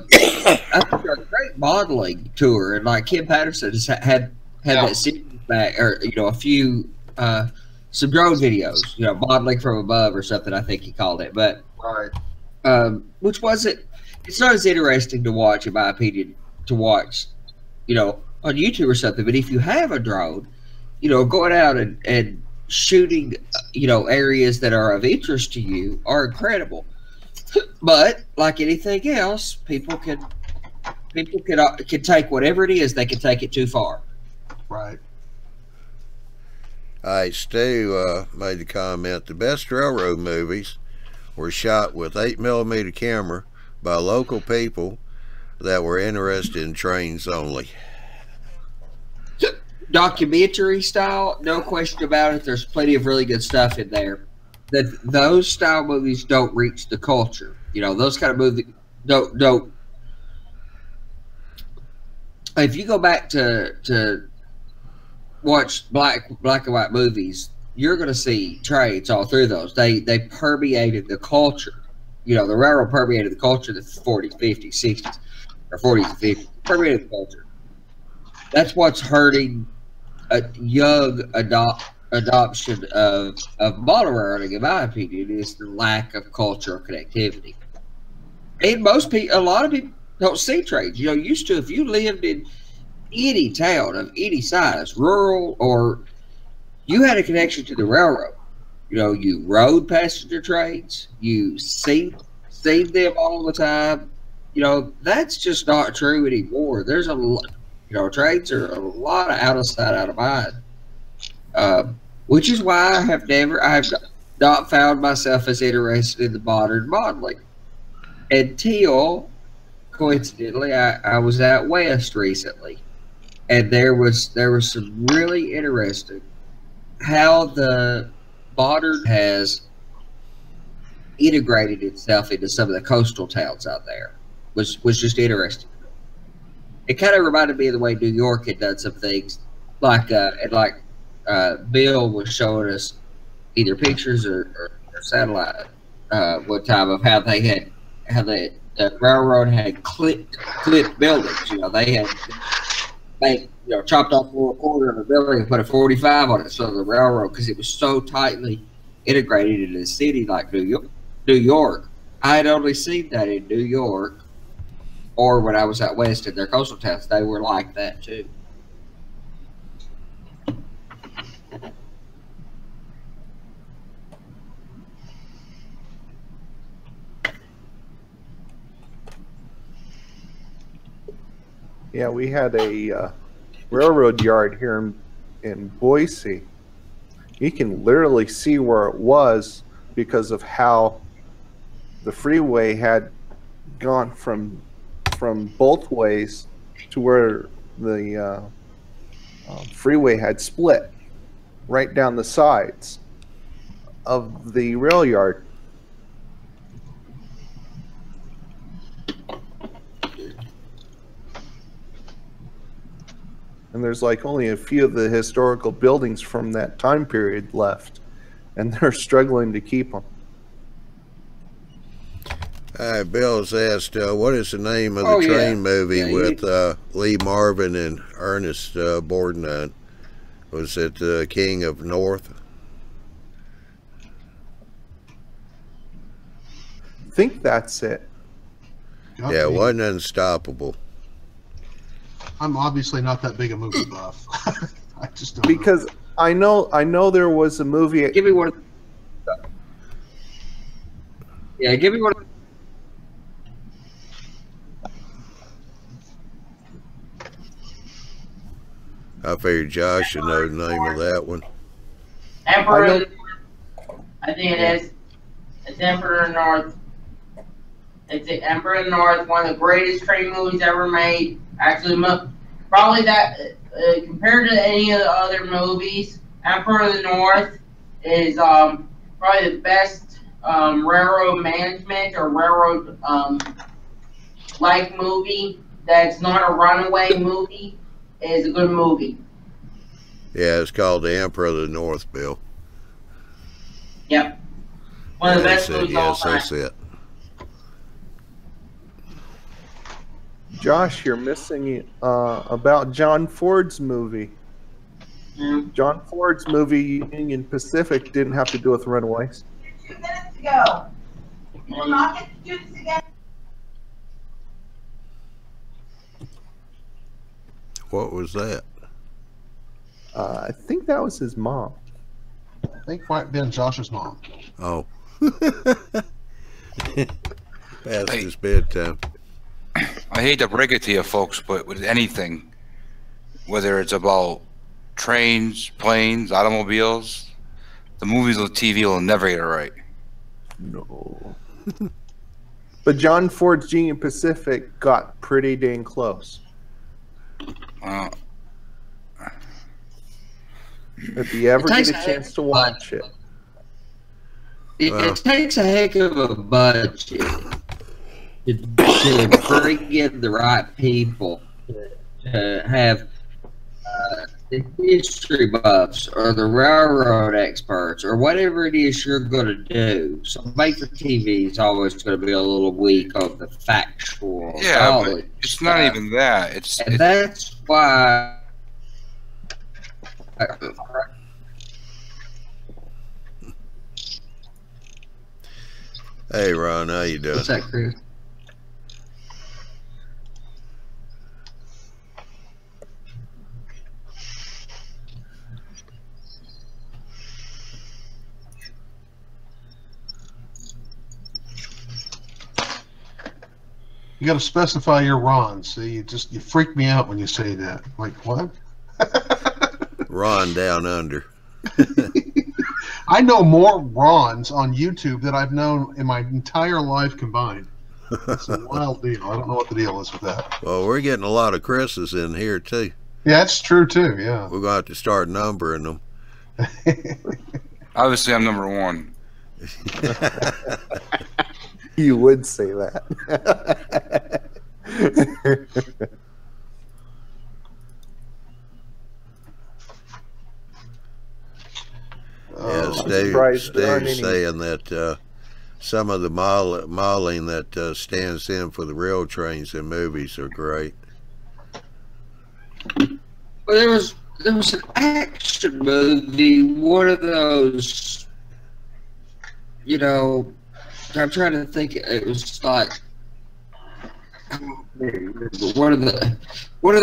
think they're a great modeling tour. And like Kim Patterson has had that series back, or a few some drone videos, modeling from above or something. I think he called it, but right. Which wasn't. It's not as interesting to watch, in my opinion, on YouTube or something. But if you have a drone, going out and shooting, areas that are of interest to you are incredible. But like anything else, people can take whatever it is. They can take it too far. Right. All right, Stu made the comment, the best railroad movies were shot with 8mm camera by local people that were interested in trains only. documentary style, no question about it. There's plenty of really good stuff in there. That those style movies don't reach the culture. You know, those kind of movies don't. If you go back to watch black and white movies, you're going to see trades all through those. They permeated the culture. You know, the railroad permeated the culture in the 40s, 50s, 60s, or 40s and 50s. Permeated the culture. That's what's hurting a young adoption of model railroading, in my opinion, is the lack of cultural connectivity. And a lot of people don't see trades. You know, used to, if you lived in any town of any size, rural, or you had a connection to the railroad. You know, you rode passenger trains, you seen them all the time. You know, that's just not true anymore. There's a lot, you know, trains are a lot of out of sight, out of mind. Which is why I have not found myself as interested in the modern modeling until, coincidentally, I was out west recently, and there was some really interesting how the modern has integrated itself into some of the coastal towns out there. Was just interesting. It kind of reminded me of the way New York had done some things, like Bill was showing us either pictures or satellite one time of how the railroad had clipped buildings. You know, they had chopped off a little corner of the building and put a 45 on it. So the railroad, because it was so tightly integrated into a city like New York, I had only seen that in New York, or when I was out west in their coastal towns, they were like that too. Yeah, we had a railroad yard here in Boise. You can literally see where it was because of how the freeway had gone from both ways to where the freeway had split right down the sides of the rail yard. And there's like only a few of the historical buildings from that time period left, and they're struggling to keep them. Bill's asked, what is the name of the train movie with Lee Marvin and Ernest Borgnine? Was it King of North? I think that's it. Yeah, it wasn't Unstoppable. I'm obviously not that big a movie buff. I just don't because know. I know there was a movie. Give me one. Yeah, give me one. I figured Josh should know the name of that one. Emperor. I think it is. It's Emperor North. It's the Emperor North, one of the greatest train movies ever made. Actually, probably that compared to any of the other movies, Emperor of the North is probably the best railroad management or railroad like movie. That's not a runaway movie. Is a good movie. Yeah, it's called The Emperor of the North, Bill. Yep. One of the best movies of all time. Yes, that's it. Josh, you're missing about John Ford's movie. John Ford's movie, Union Pacific, didn't have to do with runaways. 2 minutes ago. You will not get to do this again. What was that? I think that was his mom. I think it might have been Josh's mom. Oh. Past his bedtime. I hate to break it to you folks, but with anything, whether it's about trains, planes, automobiles, the movies or TV will never get it right. No. But John Ford's Union Pacific got pretty dang close. If you ever It get a takes chance to watch it. It takes a heck of a budget to bring in the right people to have the history buffs or the railroad experts or whatever it is you're going to do. So made for TV is always going to be a little weak on the factual knowledge. But it's not even that. And that's why. Hey, Ron, how you doing? What's that, Chris? You got to specify your Ron. See, you freak me out when you say that. Like what? Ron down under. I know more Rons on YouTube than I've known in my entire life combined. It's a wild deal. I don't know what the deal is with that. Well, we're getting a lot of Chris's in here too. Yeah, that's true too. Yeah, we're gonna have to start numbering them. Obviously, I'm number one. You would say that. Yeah, Stu's saying that some of the modeling that stands in for the rail trains in movies are great. Well, there was an action movie, one of those, you know, I'm trying to think. It was like one of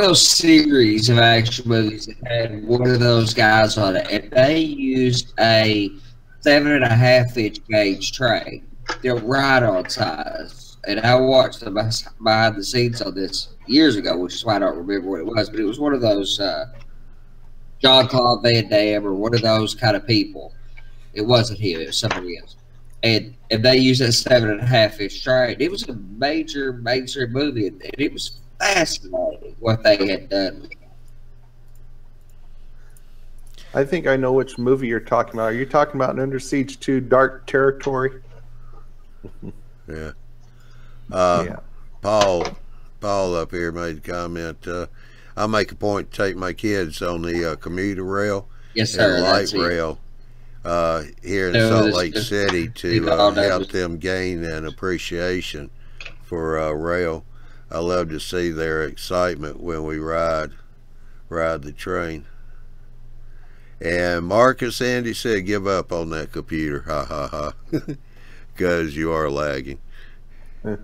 those series of action movies that had one of those guys on it, and they used a 7.5-inch gauge train. They're right on size, and I watched the behind the scenes on this years ago, which is why I don't remember what it was. But it was one of those Jean-Claude Van Damme or one of those kind of people. It wasn't him; it was somebody else. And they used that 7.5-inch train. It was a major mainstream movie, and it was fascinating what they had done. I think I know which movie you're talking about. Are you talking about Under Siege 2 Dark Territory? Yeah. Yeah. Paul up here made a comment. I'll make a point to take my kids on the commuter rail yes, sir, and light rail here in Salt Lake City to help them gain an appreciation for rail. I love to see their excitement when we ride the train. And Marcus Andy said, give up on that computer. Ha ha ha. Because you are lagging. This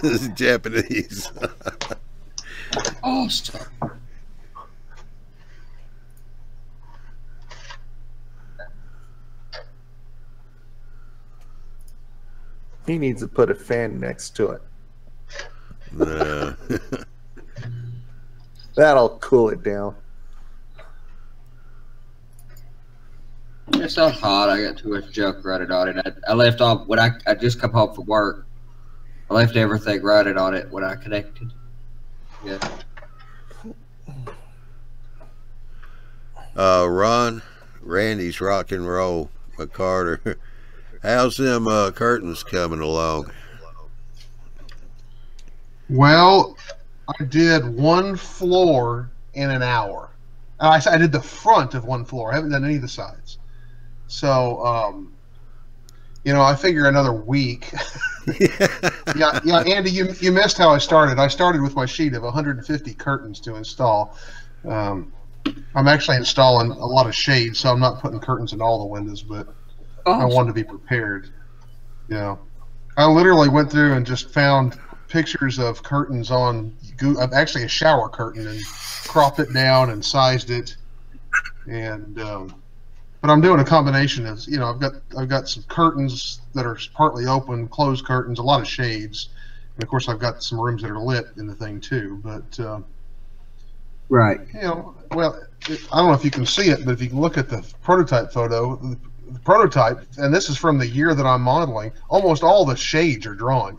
is Japanese. Oh, stop. He needs to put a fan next to it. Nah. That'll cool it down. It's not hot. I got too much junk running on it. I left off when I just come home from work. I left everything running on it when I connected. Yeah. Randy's rock and roll. McCarter. How's them curtains coming along? Well, I did one floor in an hour. I did the front of one floor. I haven't done any of the sides. So, I figure another week. yeah, Andy, you missed how I started. I started with my sheet of 150 curtains to install. I'm actually installing a lot of shades, so I'm not putting curtains in all the windows, but I wanted to be prepared. I literally went through and just found pictures of curtains on Google, actually a shower curtain, and cropped it down and sized it. And but I'm doing a combination of I've got some curtains that are partly open, closed curtains, a lot of shades, and of course I've got some rooms that are lit in the thing too. But right, well, I don't know if you can see it, but if you can look at the prototype photo, the prototype, and this is from the year that I'm modeling, almost all the shades are drawn.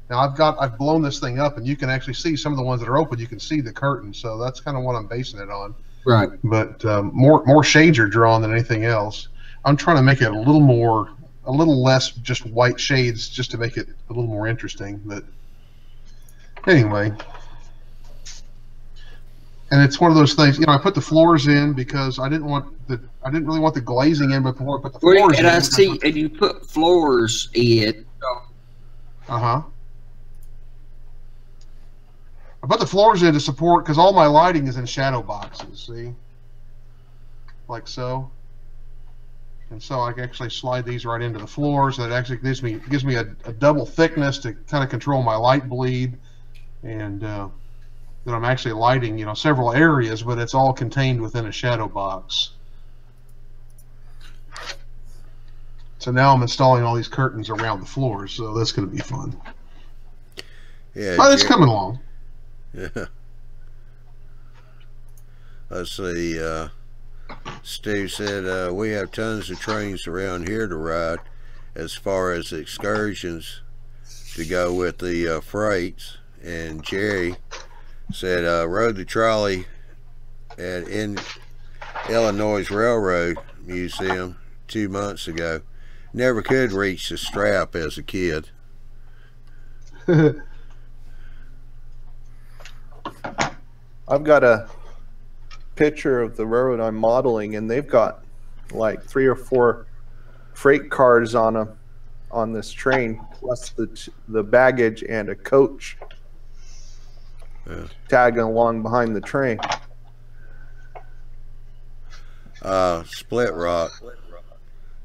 Now I've blown this thing up, and you can actually see some of the ones that are open. You can see the curtain, so that's kind of what I'm basing it on. Right. But more shades are drawn than anything else. I'm trying to make it a little less just white shades, just to make it a little more interesting. But anyway, and it's one of those things. I put the floors in because I didn't really want the glazing in before I put the floors in. And I see, and you put floors in. I put the floors in to support, because all my lighting is in shadow boxes, see? Like so. And so I can actually slide these right into the floors. That actually gives me a double thickness to kind of control my light bleed. And then I'm actually lighting, several areas, but it's all contained within a shadow box. So now I'm installing all these curtains around the floors, so that's going to be fun. Yeah, but it's coming along. Yeah. Let's see. Steve said, we have tons of trains around here to ride as far as excursions to go with the freights. And Jerry said, rode the trolley at Illinois Railroad Museum 2 months ago. Never could reach the strap as a kid. I've got a picture of the railroad I'm modeling, and they've got like 3 or 4 freight cars on them on this train, plus the baggage and a coach tagging along behind the train. Split Rock.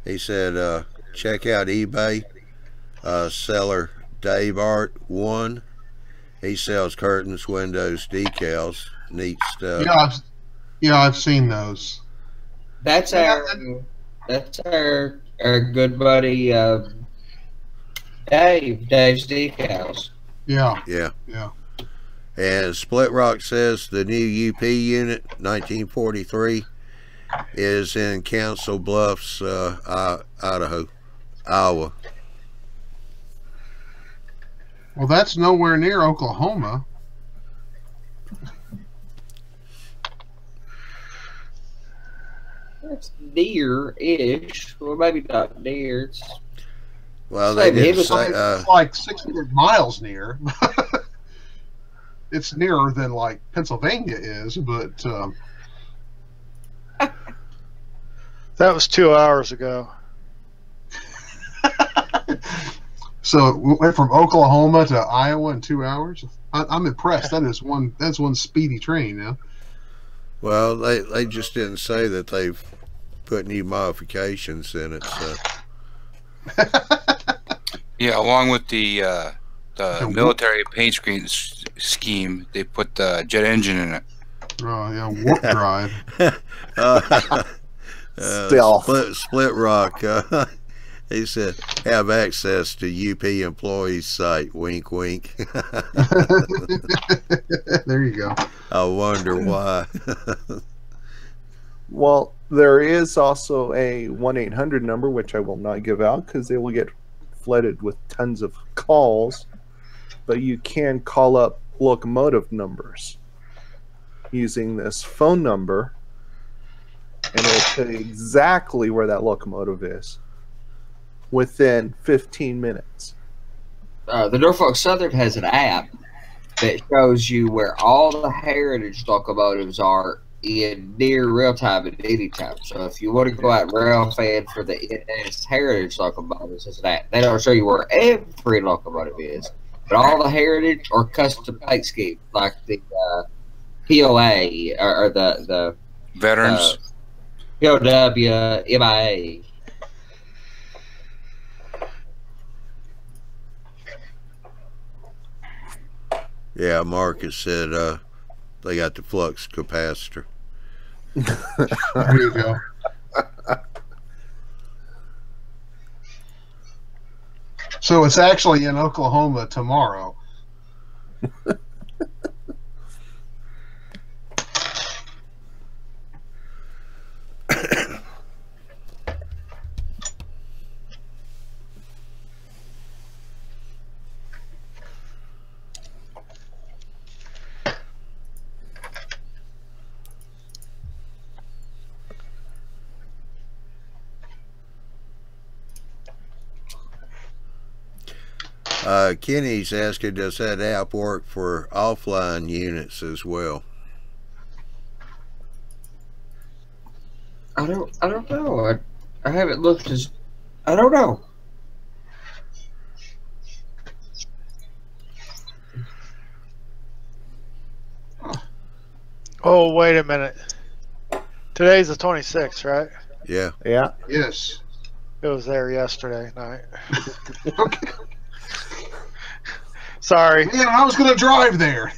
He said, check out eBay. Seller Dave Art 1. He sells curtains, windows, decals, neat stuff. Yeah, I've seen those. That's our good buddy Dave's Decals. Yeah. And Split Rock says the new UP unit, 1943, is in Council Bluffs, Iowa. Well, that's nowhere near Oklahoma. It's near-ish. Well, maybe not near. It's well, they didn't say. It's like 600 miles near. It's nearer than like Pennsylvania is, but that was 2 hours ago. So it went from Oklahoma to Iowa in 2 hours. I'm impressed. That's one speedy train now. Well, they just didn't say that they've put new modifications in it. So. Yeah, along with the military paint screen scheme, they put the jet engine in it. Oh yeah, warp drive. Split Rock. He said, have access to UP employees site. Wink, wink. There you go. I wonder why. Well, there is also a 1-800 number, which I will not give out because they will get flooded with tons of calls. But you can call up locomotive numbers using this phone number, and it'll tell you exactly where that locomotive is within 15 minutes. The Norfolk Southern has an app that shows you where all the heritage locomotives are in near real time at any time. So if you want to go out and rail fan for the NS heritage locomotives, it's an app. They don't show you where every locomotive is, but all the heritage or custom paint scheme, like the POA or the Veterans. POW, MIA. Yeah, Marcus said they got the flux capacitor. There you go. So it's actually in Oklahoma tomorrow. Kenny's asking, does that app work for offline units as well? I don't know. I haven't looked as. I don't know. Oh, wait a minute. Today's the 26th, right? Yeah. Yeah. Yes. It was there yesterday night. Okay. Sorry. Man, I was going to drive there.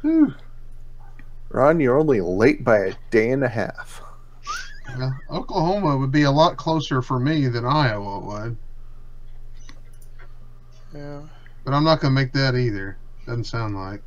Whew. Ron, you're only late by a day and a half. Well, Oklahoma would be a lot closer for me than Iowa would. Yeah. But I'm not going to make that either. Doesn't sound like.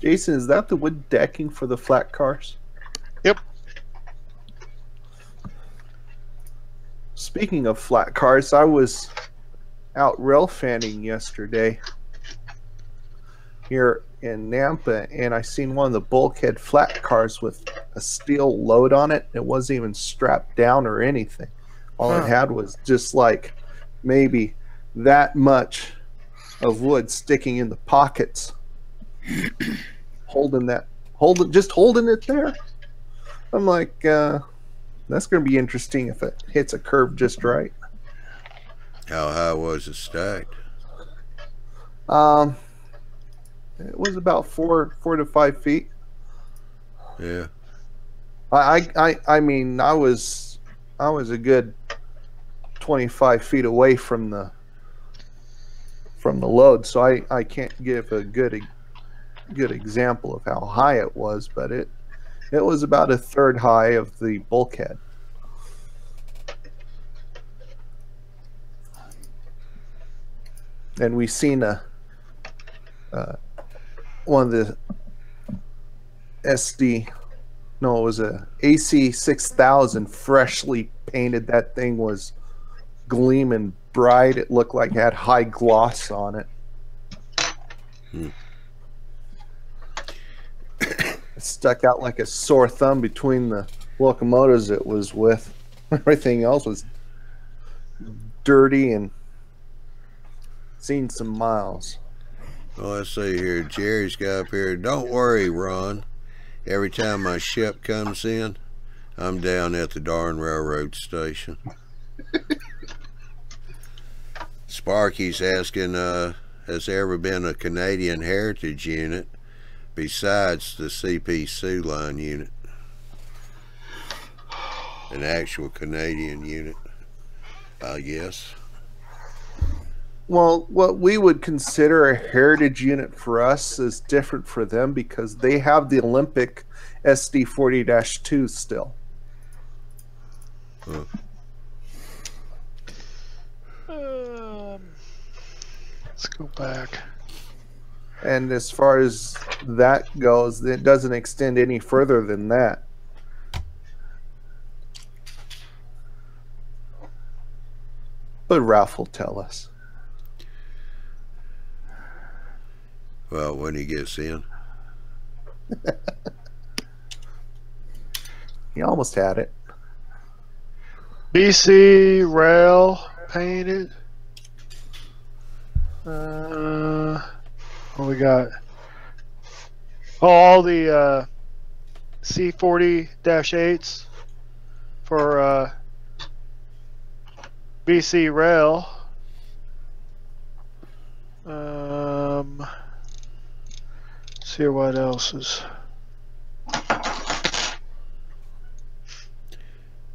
Jason, is that the wood decking for the flat cars? Yep. Speaking of flat cars, I was out rail fanning yesterday here in Nampa, and I seen one of the bulkhead flat cars with a steel load on it. It wasn't even strapped down or anything. All it had was just like maybe that much of wood sticking in the pockets, holding it there. I'm like, that's going to be interesting if it hits a curve just right. How high was it stacked? It was about 4 to 5 feet. Yeah. I mean, I was a good 25 feet away from the load, so I can't give a good example of how high it was, but it was about a third high of the bulkhead. And we seen one of the it was a AC 6000 freshly painted. That thing was gleaming bright. It looked like it had high gloss on it. It stuck out like a sore thumb between the locomotives it was with. Everything else was dirty and seen some miles. Well, let's see here. Jerry's got up here. Don't worry, Ron. Every time my ship comes in, I'm down at the darn railroad station. Sparky's asking, has there ever been a Canadian Heritage unit besides the CP Sioux Line unit? An actual Canadian unit, I guess. Well, what we would consider a heritage unit for us is different for them because they have the Olympic SD-40-2 still. Huh. Let's go back. And as far as that goes, it doesn't extend any further than that. But Ralph will tell us. Well, when he gets in. He almost had it. BC rail painted. What we got? Oh, all the C40-8s for BC rail. See what else is.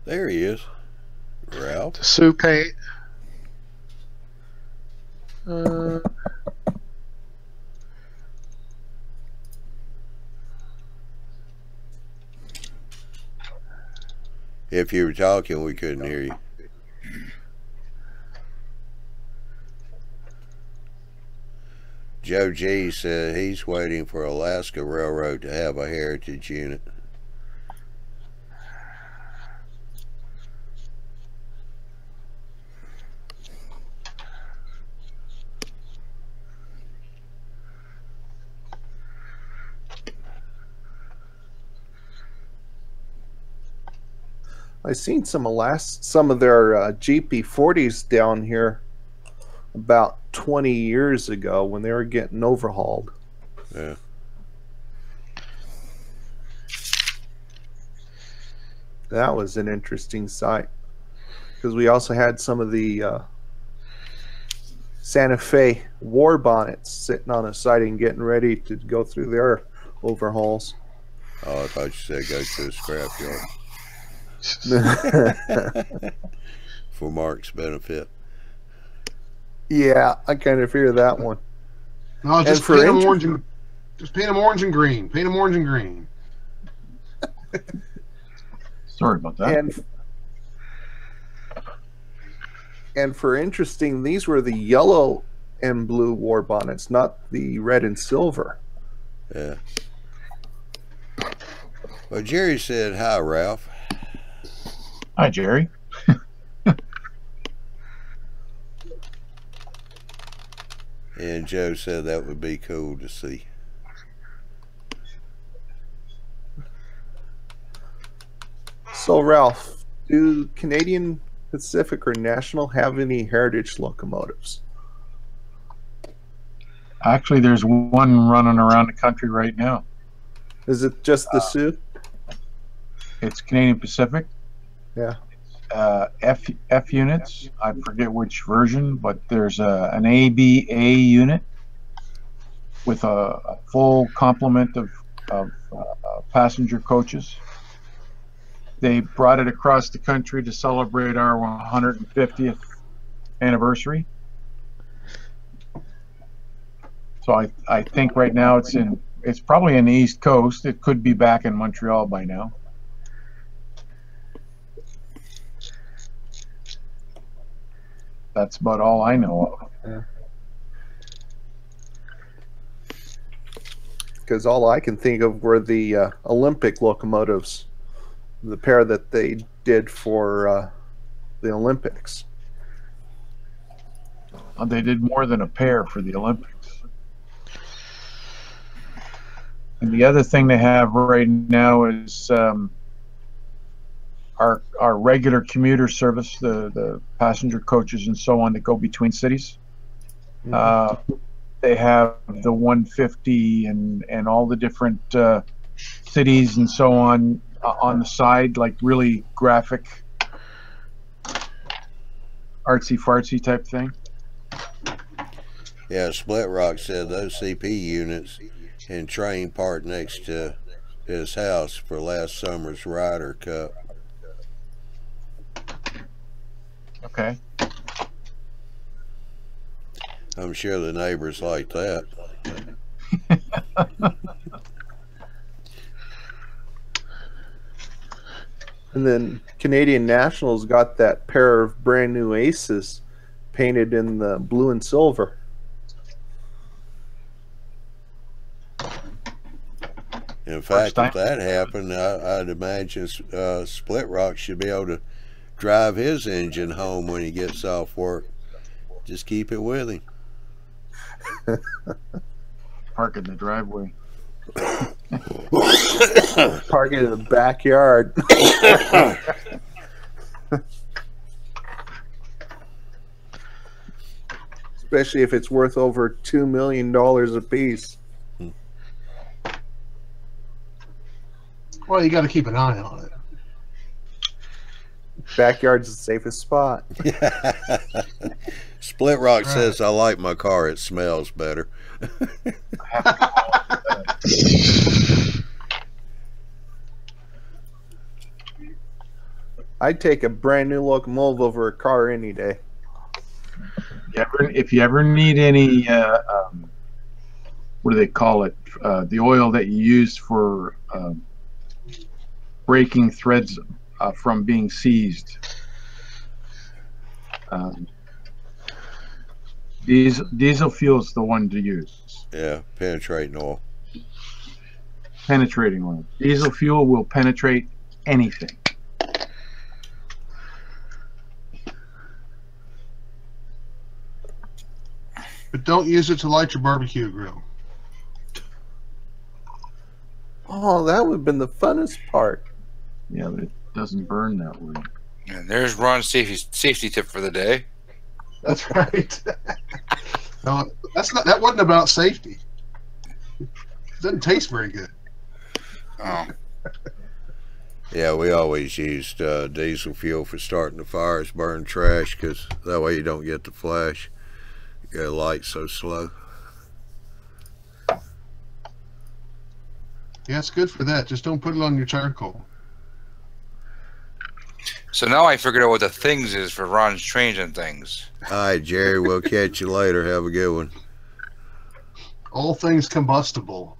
There he is. Ralph. The Sioux paint. If you were talking, we couldn't hear you. Joe G said he's waiting for Alaska Railroad to have a heritage unit. I seen some of their GP40s down here about 20 years ago when they were getting overhauled. Yeah. That was an interesting sight because we also had some of the Santa Fe war bonnets sitting on a siding getting ready to go through their overhauls. Oh, I thought you said go to the scrapyard. For Mark's benefit. Yeah, I kind of fear that one. No, just paint them orange and green. Paint them orange and green. Sorry about that. And for interesting, these were the yellow and blue war bonnets, not the red and silver. Yeah. Well, Jerry said hi, Ralph. Hi, Jerry. And Joe said that would be cool to see. So, Ralph, do Canadian Pacific or National have any heritage locomotives? Actually, there's one running around the country right now. Is it just the Sioux? It's Canadian Pacific. Yeah. F units. I forget which version, but there's an ABA unit with a full complement of passenger coaches. They brought it across the country to celebrate our 150th anniversary. So I think right now it's probably in the East Coast. It could be back in Montreal by now. That's about all I know of. Because all I can think of were the Olympic locomotives, the pair that they did for the Olympics. They did more than a pair for the Olympics. And the other thing they have right now is our regular commuter service, the passenger coaches and so on that go between cities. Mm-hmm. They have the 150 and all the different cities and so on the side, like really graphic, artsy-fartsy type thing. Yeah, Split Rock said those CP units and train parked next to his house for last summer's Ryder Cup. Okay. I'm sure the neighbors like that. And then Canadian National's got that pair of brand new Aces painted in the blue and silver. In fact, if that happened, I'd imagine Split Rock should be able to drive his engine home when he gets off work. Just keep it with him. Park in the driveway. Park it in the backyard. Especially if it's worth over $2 million a piece. Well, you got to keep an eye on it. Backyard's the safest spot. Split Rock says, I like my car. It smells better. I'd take a brand new locomotive over a car any day. If you ever need any, what do they call it? The oil that you use for breaking threads from being seized. Diesel fuel is the one to use. Yeah, penetrating oil. Penetrating oil. Diesel fuel will penetrate anything. But don't use it to light your barbecue grill. Oh, that would have been the funnest part. Yeah, but it doesn't burn that way. And there's Ron's safety tip for the day. That's right. No, that wasn't about safety. It doesn't taste very good. Oh. Yeah, we always used diesel fuel for starting the fires, burn trash, because that way you don't get the flash. Your light's so slow. Yeah, it's good for that. Just don't put it on your charcoal. So now I figured out what the things is for Ron's changing things. All right, Jerry, we'll catch you later. Have a good one. All things combustible.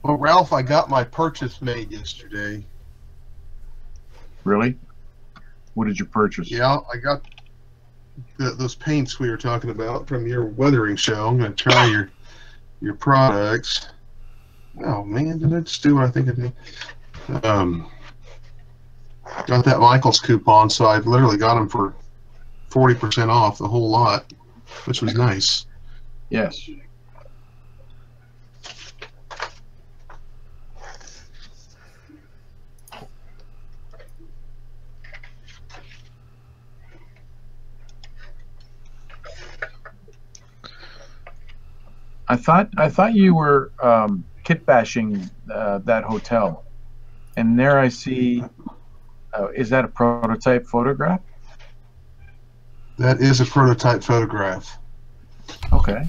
Well, Ralph, I got my purchase made yesterday. Really? What did you purchase? Yeah, I got those paints we were talking about from your weathering show. I'm going to try your products. Oh, man, did I just do what I think I did? Got that Michaels coupon, so I literally got them for 40% off the whole lot, which was nice. Yes. I thought you were kit bashing that hotel, and there I see. Is that a prototype photograph? That is a prototype photograph. Okay.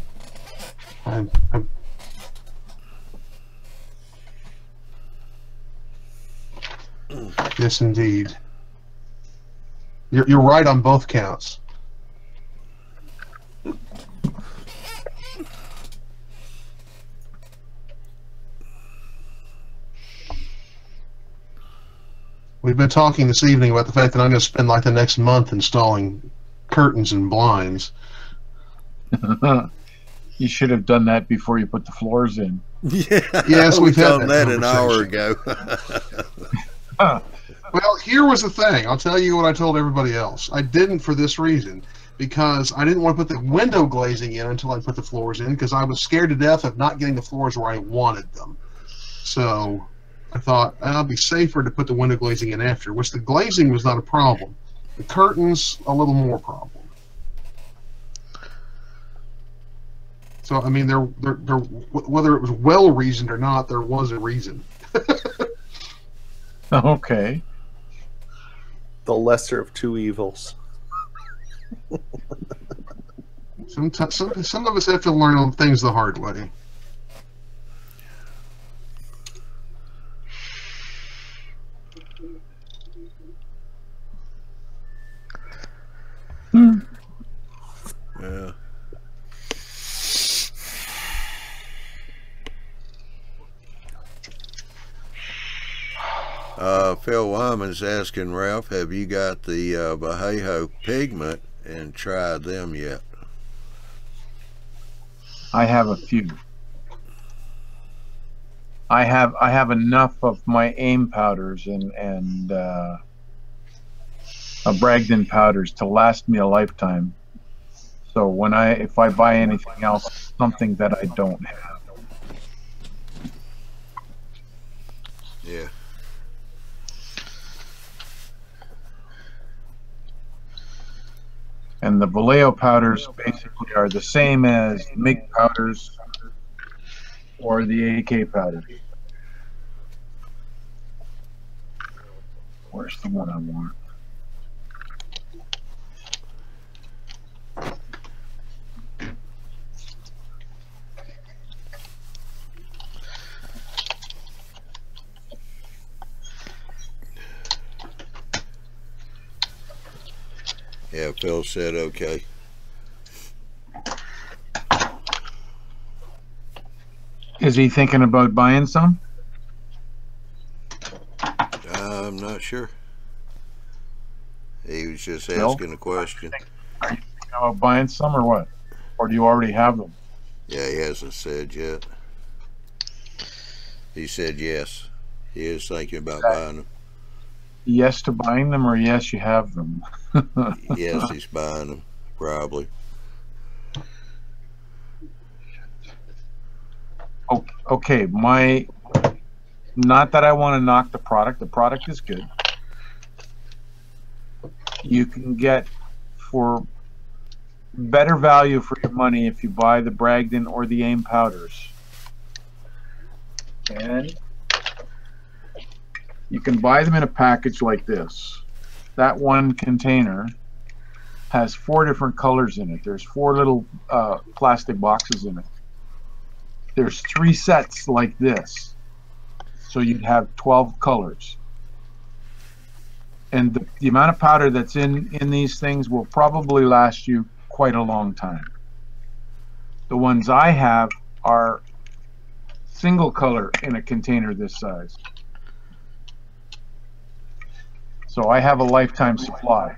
Yes, indeed. You're right on both counts. We've been talking this evening about the fact that I'm going to spend like the next month installing curtains and blinds. You should have done that before you put the floors in. Yeah, yes, we've had that an hour ago. Well, here was the thing. I'll tell you what I told everybody else. I didn't for this reason, because I didn't want to put the window glazing in until I put the floors in, because I was scared to death of not getting the floors where I wanted them. So I thought I'll be safer to put the window glazing in after, which the glazing was not a problem. The curtains, a little more problem. So, I mean, whether it was well-reasoned or not, there was a reason. Okay. The lesser of two evils. Some of us have to learn things the hard way. Yeah. Phil Wyman's asking Ralph, have you got the Vallejo pigment and tried them yet? I have a few. I have enough of my AIM powders and Bragdon powders to last me a lifetime. So if I buy anything else, something that I don't have. Yeah. And the Vallejo powders basically are the same as MIG powders or the AK powders. Where's the one I want? Yeah, Phil said okay. Is he thinking about buying some? I'm not sure. He was just Phil? asking a question. Are you thinking about buying some or what? Or do you already have them? Yeah, he hasn't said yet. He said yes. He is thinking about buying them. Yes to buying them, or yes, you have them? Yes, he's buying them, probably. Okay, not that I want to knock the product. The product is good. You can get for better value for your money if you buy the Bragdon or the AIM powders. And you can buy them in a package like this. That one container has 4 different colors in it. There's 4 little plastic boxes in it. There's 3 sets like this. So you'd have 12 colors. And the amount of powder that's in these things will probably last you quite a long time. The ones I have are single color in a container this size. So I have a lifetime supply.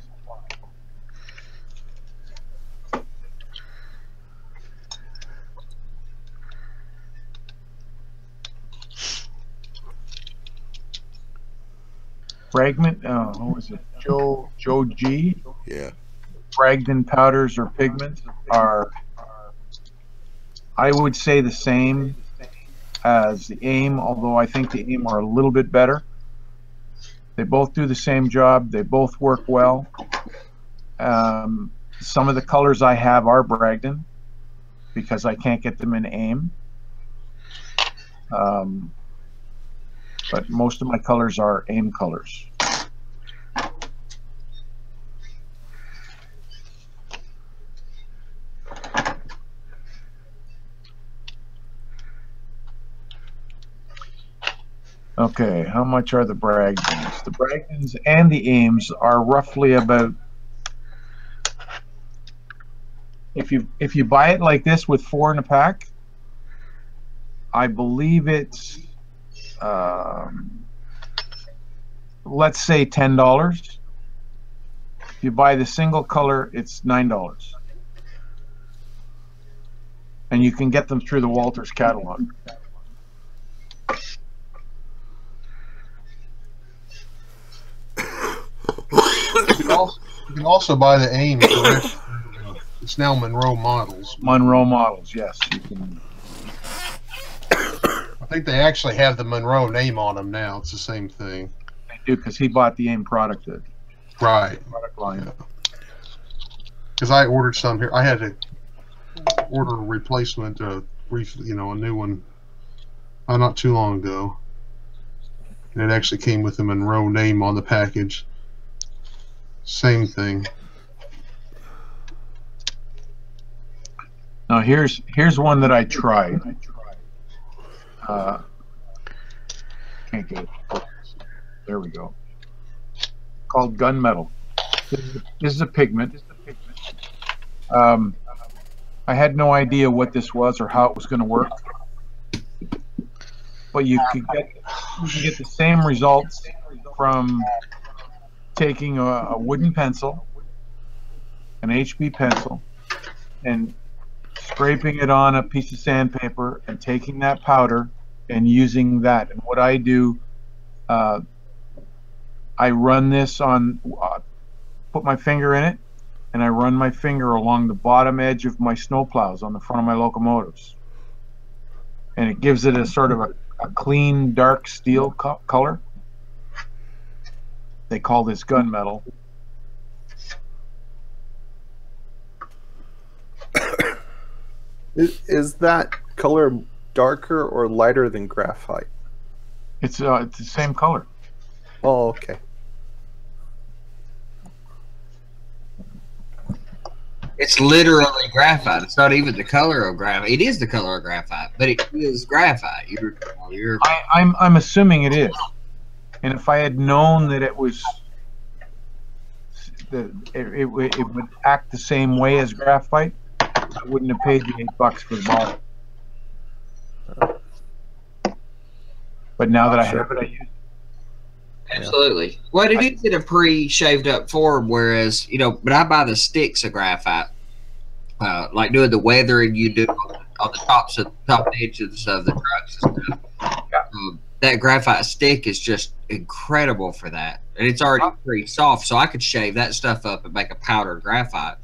Fragment, what was it? Joe G? Yeah. Bragdon powders or pigments are, I would say, the same as the AIM, although I think the AIM are a little bit better. They both do the same job. They both work well. Some of the colors I have are Bragdon because I can't get them in AIM. But most of my colors are AIM colors. Okay, how much are the Bragdons? The Bragdons and the AIMs are roughly about, if you buy it like this with 4 in a pack, I believe it's let's say $10. If you buy the single color, it's $9. And you can get them through the Walters catalog. You can also buy the AIM, correct? It's now Monroe models. Monroe models, yes. You can. I think they actually have the Monroe name on them now. It's the same thing. They do, because he bought the AIM product right line. Because I ordered some here. I had to order a replacement, a new one, not too long ago. And it actually came with the Monroe name on the package. Same thing. Now here's one that I tried. Can't get it. There we go. Called gunmetal. This is a pigment. I had no idea what this was or how it was going to work. But you can get the same results from taking a wooden pencil, an HB pencil, and scraping it on a piece of sandpaper and taking that powder and using that. And what I do, I run this on, put my finger in it, and I run my finger along the bottom edge of my snowplows on the front of my locomotives. And it gives it a sort of a clean, dark steel color. They call this gunmetal. Is that color darker or lighter than graphite? It's the same color. Oh, okay. It's literally graphite. It's not even the color of graphite. It is the color of graphite, but it is graphite. I'm assuming it is. And if I had known that it was it would act the same way as graphite, I wouldn't have paid the $8 for the bottle. But now that I have it, I use it. Absolutely. Well, it is in a pre-shaved up form, whereas, you know, but I buy the sticks of graphite, like doing the weathering you do on the top edges of the trucks and stuff. That graphite stick is just incredible for that. And it's already pretty soft, so I could shave that stuff up and make a powdered graphite.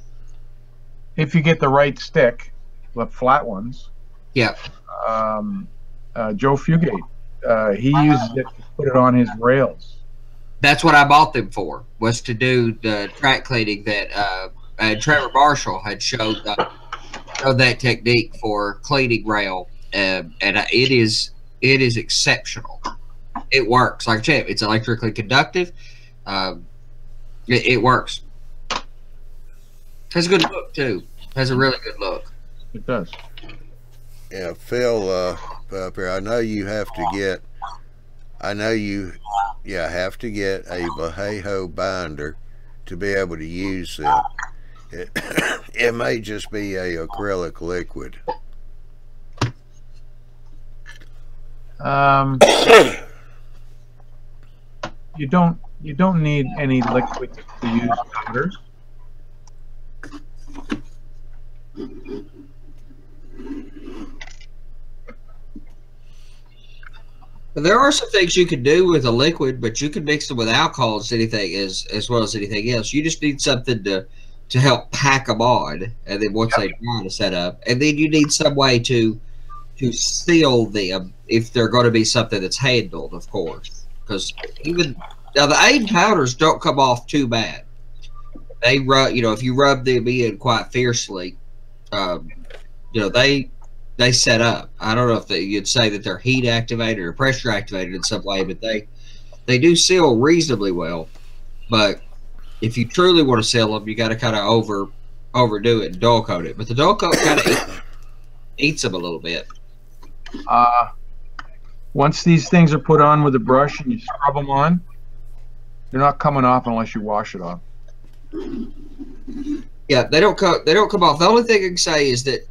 If you get the right stick, the flat ones. Yeah. Joe Fugate, he uses it to put it on his rails. That's what I bought them for, was to do the track cleaning that Trevor Marshall had showed that technique for cleaning rail, and it is exceptional. It works. Like I said, it's electrically conductive. It works. Has a good look too. Has a really good look. It does. Yeah, Phil, Pupper, I know you have to get. I know you, have to get a Vallejo binder to be able to use them. It may just be a acrylic liquid. You don't need any liquid to use powders. There are some things you can do with a liquid, but you can mix them with alcohol as anything as well as anything else. You just need something to help pack them on, and then once they dry to set up, and then you need some way to seal them if they're going to be something that's handled, of course. Because even now, the aid powders don't come off too bad. They rub, if you rub them in quite fiercely, they set up. I don't know if you'd say that they're heat activated or pressure activated in some way, but they do seal reasonably well. But if you truly want to seal them, you got to kind of overdo it and dull coat it. But the dull coat kind of eats them a little bit. Once these things are put on with a brush and you scrub them on, they're not coming off unless you wash it off. Yeah, they don't come off. The only thing I can say is that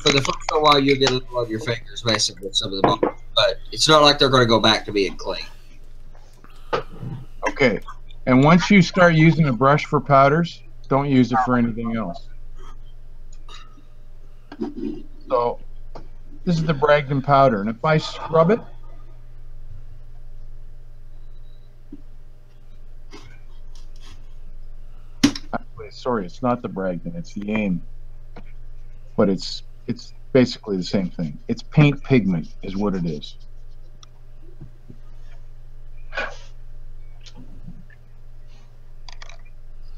for the first little while, you'll get a little of your fingers messing with some of the bottles, but it's not like they're going to go back to being clean. Okay, and once you start using a brush for powders, don't use it for anything else. So this is the Bragdon powder, and if I scrub it, sorry, it's not the Bragdon, it's the AIM, but it's basically the same thing. It's paint pigment is what it is.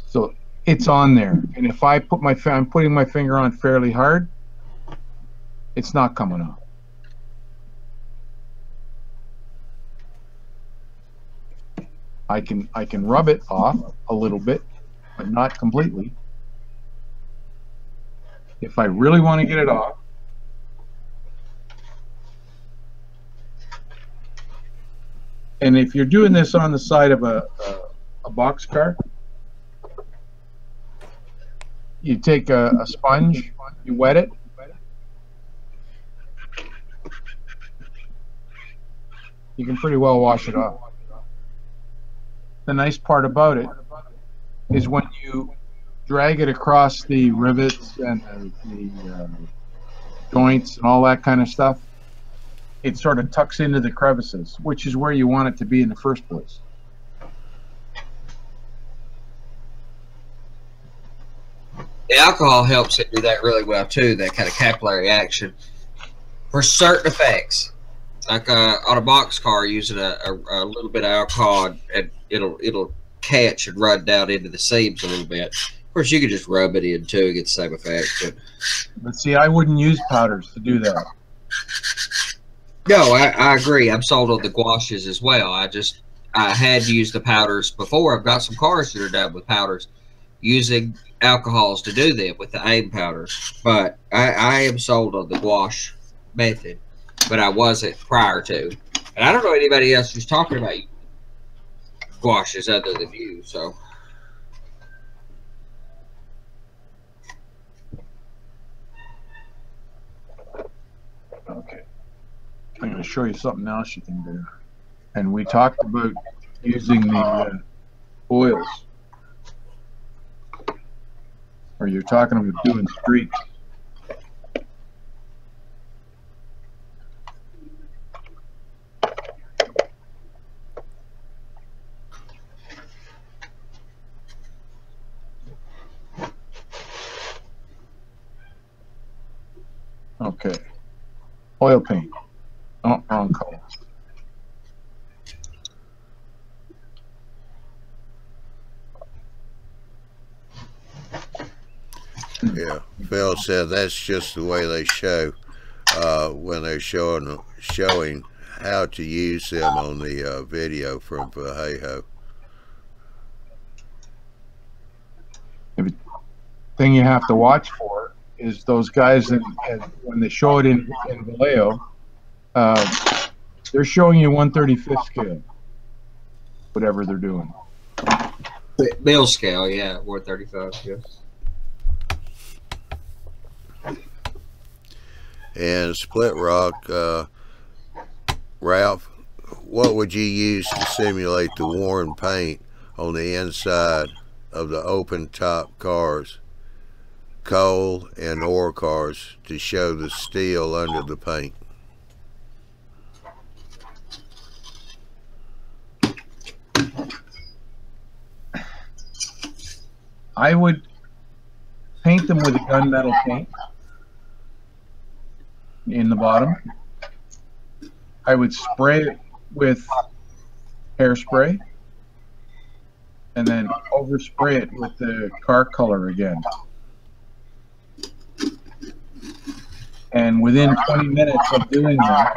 So it's on there, and if I put I'm putting my finger on fairly hard, it's not coming off. I can rub it off a little bit, but not completely. If I really want to get it off, and if you're doing this on the side of a box car, you take a sponge, you wet it, you can pretty well wash it off. The nice part about it is when you drag it across the rivets and the joints and all that kind of stuff, it sort of tucks into the crevices, which is where you want it to be in the first place. The alcohol helps it do that really well too, that kind of capillary action for certain effects. Like on a box car, using a little bit of alcohol, and it'll catch and run down into the seams a little bit. Of course, you could just rub it in too and get the same effect. But see, I wouldn't use powders to do that. No, I agree. I'm sold on the gouaches as well. I had used the powders before. I've got some cars that are done with powders, using alcohols to do them with the AIM powders. But I am sold on the gouache method, but I wasn't prior to. And I don't know anybody else who's talking about gouaches other than you. So I'm going to show you something else you can do. And we talked about using the oils. Or you're talking about doing streaks. Okay. Oil paint. Oh, wrong color. Yeah, Phil said that's just the way they show when they're showing how to use them on the video from Vallejo. The thing you have to watch for is those guys that, when they show it in Vallejo, they're showing you 1/35th scale, whatever they're doing. Bill scale, yeah, 135, yes. And split rock, Ralph, what would you use to simulate the worn paint on the inside of the open top cars, coal and ore cars, to show the steel under the paint? I would paint them with a gunmetal paint in the bottom. I would spray it with hairspray and then overspray it with the car color again. And within 20 minutes of doing that,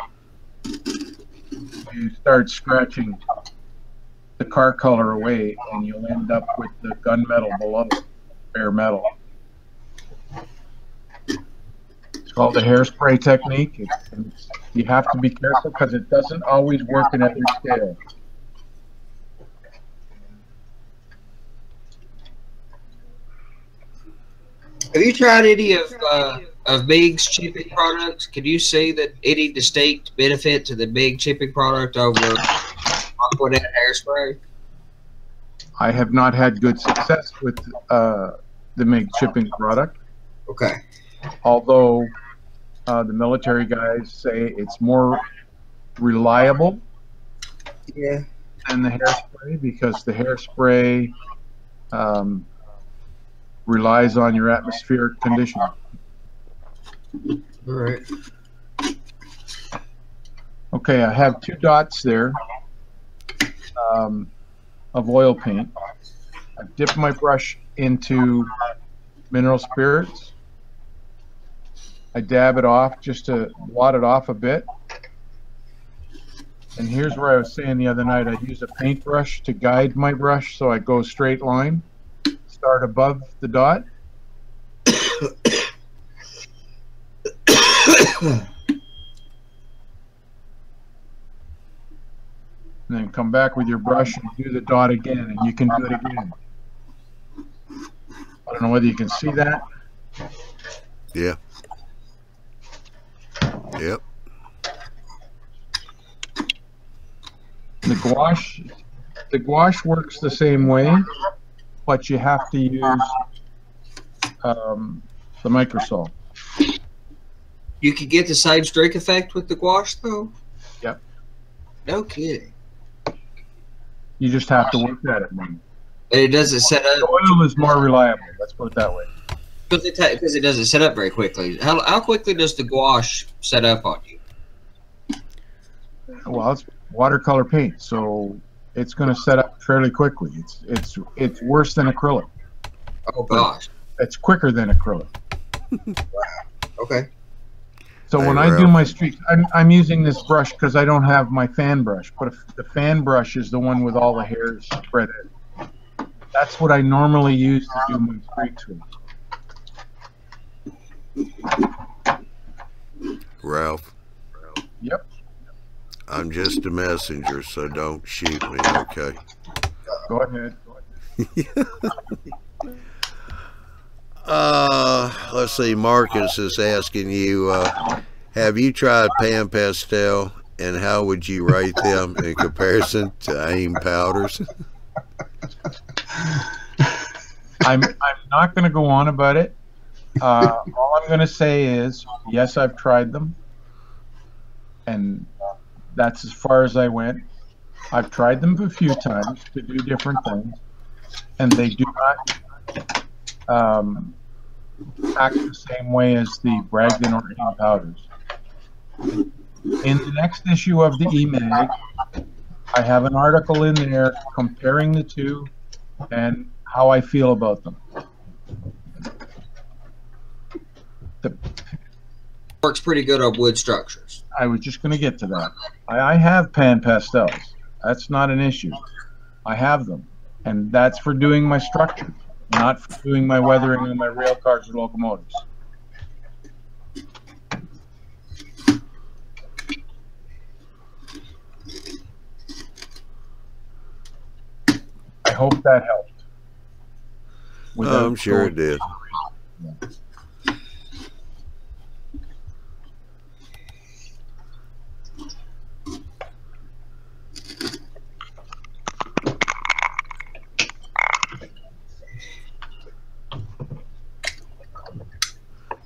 you start scratching the car color away and you'll end up with the gunmetal below, bare metal. It's called the hairspray technique. You have to be careful because it doesn't always work in every scale. Have you tried any of Big's chipping products? Could you see that any distinct benefit to the Big chipping product over Aquanet hairspray? I have not had good success with the MIG chipping product. Okay. Although the military guys say it's more reliable, yeah, than the hairspray, because the hairspray relies on your atmospheric condition. All right. Okay, I have 2 dots there of oil paint. I dip my brush into mineral spirits. I dab it off just to blot it off a bit. And here's where I was saying the other night, I use a paintbrush to guide my brush so I go straight line. Start above the dot. And then come back with your brush and do the dot again, and you can do it again. I don't know whether you can see that. Yeah. Yep. The gouache works the same way, but you have to use the microsol. You could get the same streak effect with the gouache, though? Yep. No kidding. You just have to work at it, man. It doesn't set up. The oil is more reliable. Let's put it that way. Because it doesn't set up very quickly. How quickly does the gouache set up on you? Well, it's watercolor paint, so it's going to set up fairly quickly. It's worse than acrylic. Oh gosh. It's quicker than acrylic. Wow. Okay. So when I do my streaks, I'm using this brush because I don't have my fan brush, but the fan brush is the one with all the hairs spread in. That's what I normally use to do my streaks with. Ralph. Yep. I'm just a messenger, so don't shoot me, okay? Go ahead. Let's see, Marcus is asking you, Have you tried Pan Pastel, and how would you rate them in comparison to AIM powders? I'm not going to go on about it. All I'm going to say is, yes, I've tried them, and that's as far as I went. I've tried them a few times to do different things, and they do not act the same way as the Bragdon or AIM powders. In the next issue of the e-mag, I have an article in there comparing the two and how I feel about them. Works pretty good on wood structures. I was just going to get to that. I have Pan Pastels. That's not an issue. I have them, and that's for doing my structures, not for doing my weathering on my rail cars or locomotives. I hope that helped. I'm sure it did. Yeah.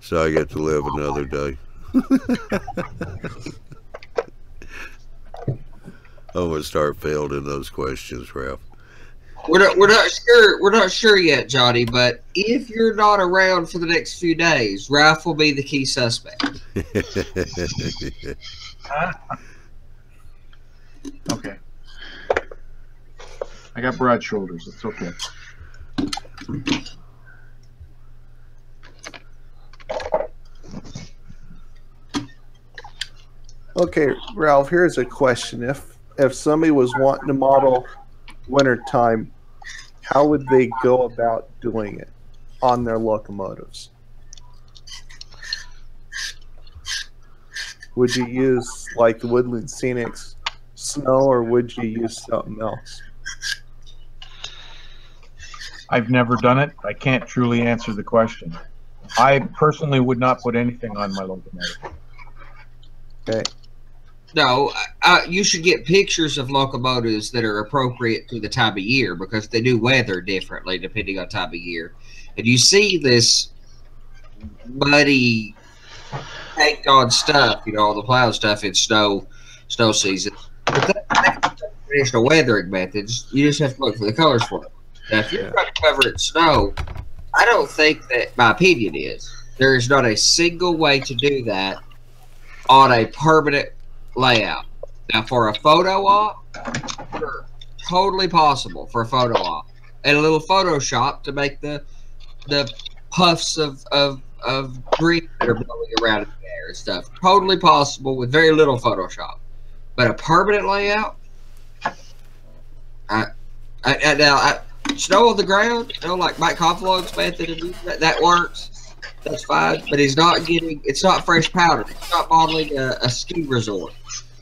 So I get to live another day. I'm gonna start fielding those questions, Ralph. We're not sure yet, Johnny. But if you're not around for the next few days, Ralph will be the key suspect. Okay. I got broad shoulders. It's okay. Okay, Ralph, here's a question. If somebody was wanting to model wintertime, how would they go about doing it on their locomotives? Would you use like the Woodland Scenics snow, or would you use something else? I've never done it. I can't truly answer the question. I personally would not put anything on my locomotive. Okay. No, you should get pictures of locomotives that are appropriate to the time of year, because they do weather differently depending on time of year. And you see this muddy, caked on stuff, you know, all the plow stuff in snow season. But that's traditional weathering methods. You just have to look for the colors for it. Now, if you're trying to cover it in snow, I don't think that, my opinion is, there is not a single way to do that on a permanent layout. Now, for a photo op, sure, totally possible for a photo op, and a little Photoshop to make the puffs of green that are blowing around in the air and stuff. Totally possible with very little Photoshop. But a permanent layout, snow on the ground, you know, like Mike Hoffelog's method, that works. That's fine, but it's not fresh powder. It's not modeling a ski resort.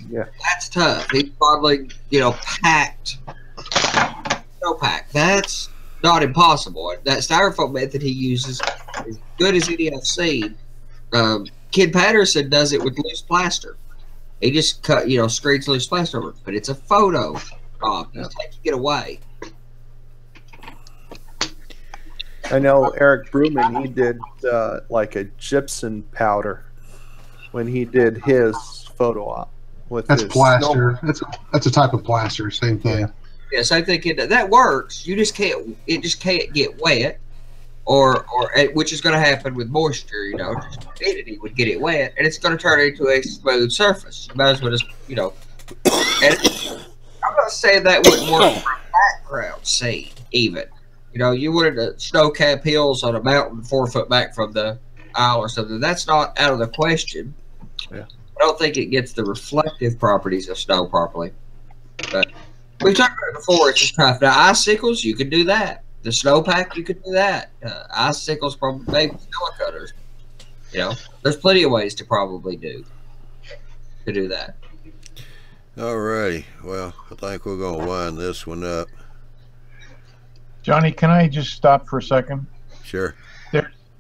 Yeah. That's tough. He's modeling, you know, packed, snowpack. That's not impossible. That styrofoam method he uses is good as any I've seen. Kid Patterson does it with loose plaster. He just screeds loose plaster over it, but it's a photo op. He's taking it away. I know Eric Bruman, he did like a gypsum powder when he did his photo op. That's plaster. That's a type of plaster. Same thing. Yeah, same thing. That works. You just can't. It just can't get wet, or which is going to happen with moisture. You know, just humidity would get it wet, and it's going to turn into a smooth surface. You might as well just, you know. And I'm not saying that wouldn't work for a background scene, even. You know, you wanted to snow-cap hills on a mountain 4 foot back from the aisle or something. That's not out of the question. Yeah. I don't think it gets the reflective properties of snow properly. But we've talked about it before. It's just tough. Now, icicles, you can do that. The snowpack, you could do that. Icicles, probably maybe snow cutters. You know, there's plenty of ways to probably do that. All righty. Well, I think we're going to wind this one up. Johnny, can I just stop for a second? Sure.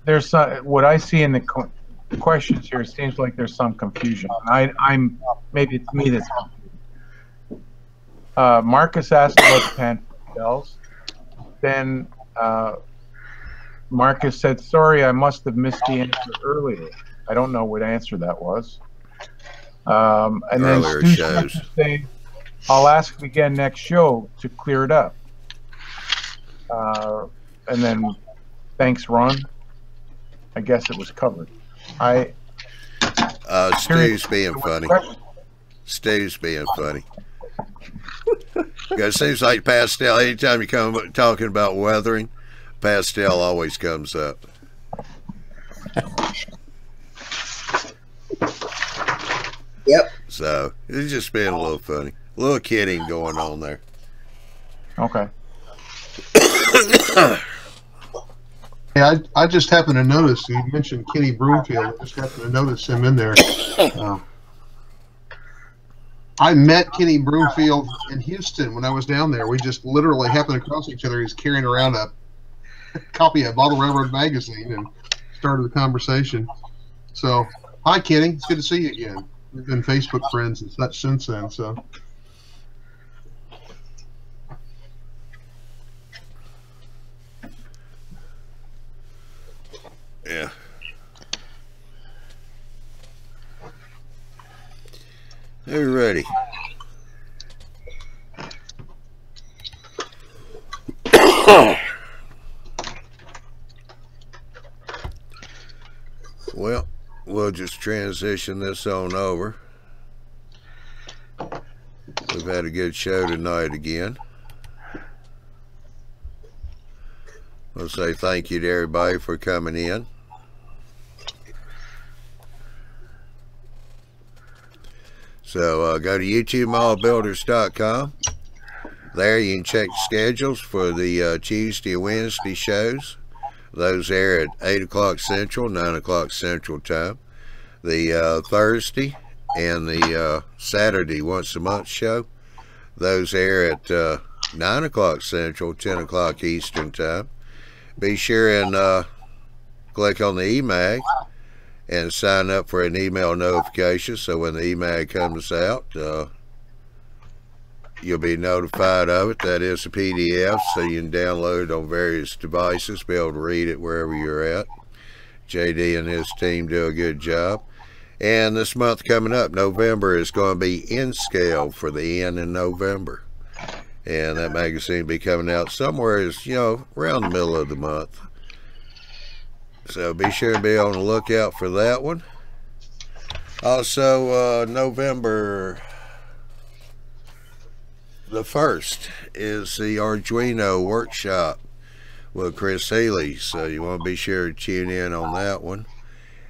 There's what I see in the questions here, it seems like there's some confusion. I'm maybe it's me that's confused. Marcus asked about the pastels. Then Marcus said, "Sorry, I must have missed the answer earlier." I don't know what answer that was. And then Earlier Stu shows. saying, "I'll ask again next show to clear it up." And then, thanks, Ron. I guess it was covered. Stu's being funny. Stu's being funny. Because it seems like pastel, anytime you come talking about weathering, pastel always comes up. Yep. So, it's just being a little funny. A little kidding going on there. Okay. Yeah, I just happened to notice, you mentioned Kenny Broomfield. I just happened to notice him in there. I met Kenny Broomfield in Houston when I was down there. We just literally happened across each other. He's carrying around a copy of Model Railroad magazine and started the conversation. So, hi, Kenny. It's good to see you again. We've been Facebook friends and such since then. So, yeah. Who's ready? Well, we'll just transition this on over. We've had a good show tonight again. We'll say thank you to everybody for coming in. So go to YouTubeMallBuilders.com. There you can check the schedules for the Tuesday and Wednesday shows. Those air at 8 o'clock Central, 9 o'clock Central time. The Thursday and the Saturday once a month show, those air at 9 o'clock Central, 10 o'clock Eastern time. Be sure and click on the EMAG and sign up for an email notification, so when the EMAG comes out, you'll be notified of it. That is a PDF, so you can download it on various devices, be able to read it wherever you're at. JD and his team do a good job. And this month coming up, November, is going to be in scale for the N in November. And that magazine will be coming out somewhere, around the middle of the month. So be sure to be on the lookout for that one. Also, November the 1st is the Arduino workshop with Chris Healy. So you want to be sure to tune in on that one.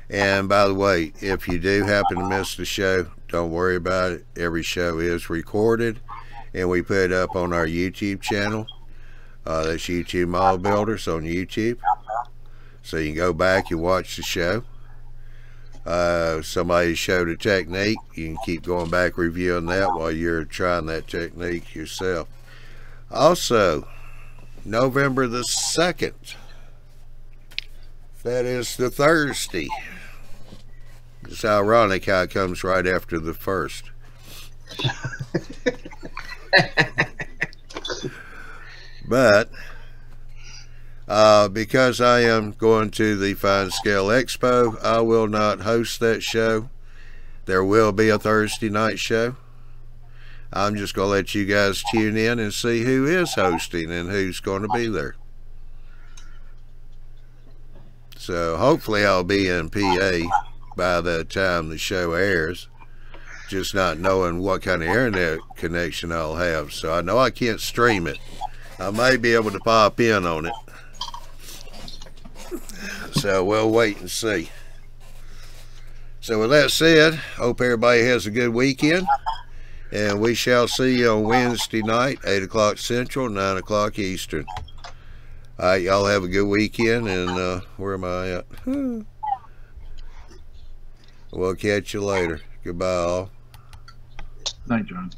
And by the way, if you do happen to miss the show, don't worry about it. Every show is recorded and we put it up on our YouTube channel. That's YouTube Model Builders on YouTube. So you can go back and watch the show. Somebody showed a technique. You can keep going back reviewing that while you're trying that technique yourself. Also, November the 2nd. That is the Thursday. It's ironic how it comes right after the 1st. But because I am going to the Fine Scale Expo, I will not host that show. There will be a Thursday night show. I'm just going to let you guys tune in and see who is hosting and who's going to be there. So hopefully I'll be in PA by the time the show airs. Just not knowing what kind of internet connection I'll have. So I know I can't stream it. I may be able to pop in on it. So we'll wait and see. So with that said, hope everybody has a good weekend. And we shall see you on Wednesday night, 8 o'clock Central, 9 o'clock Eastern. All right, y'all have a good weekend. And where am I at? We'll catch you later. Goodbye all. Night, John.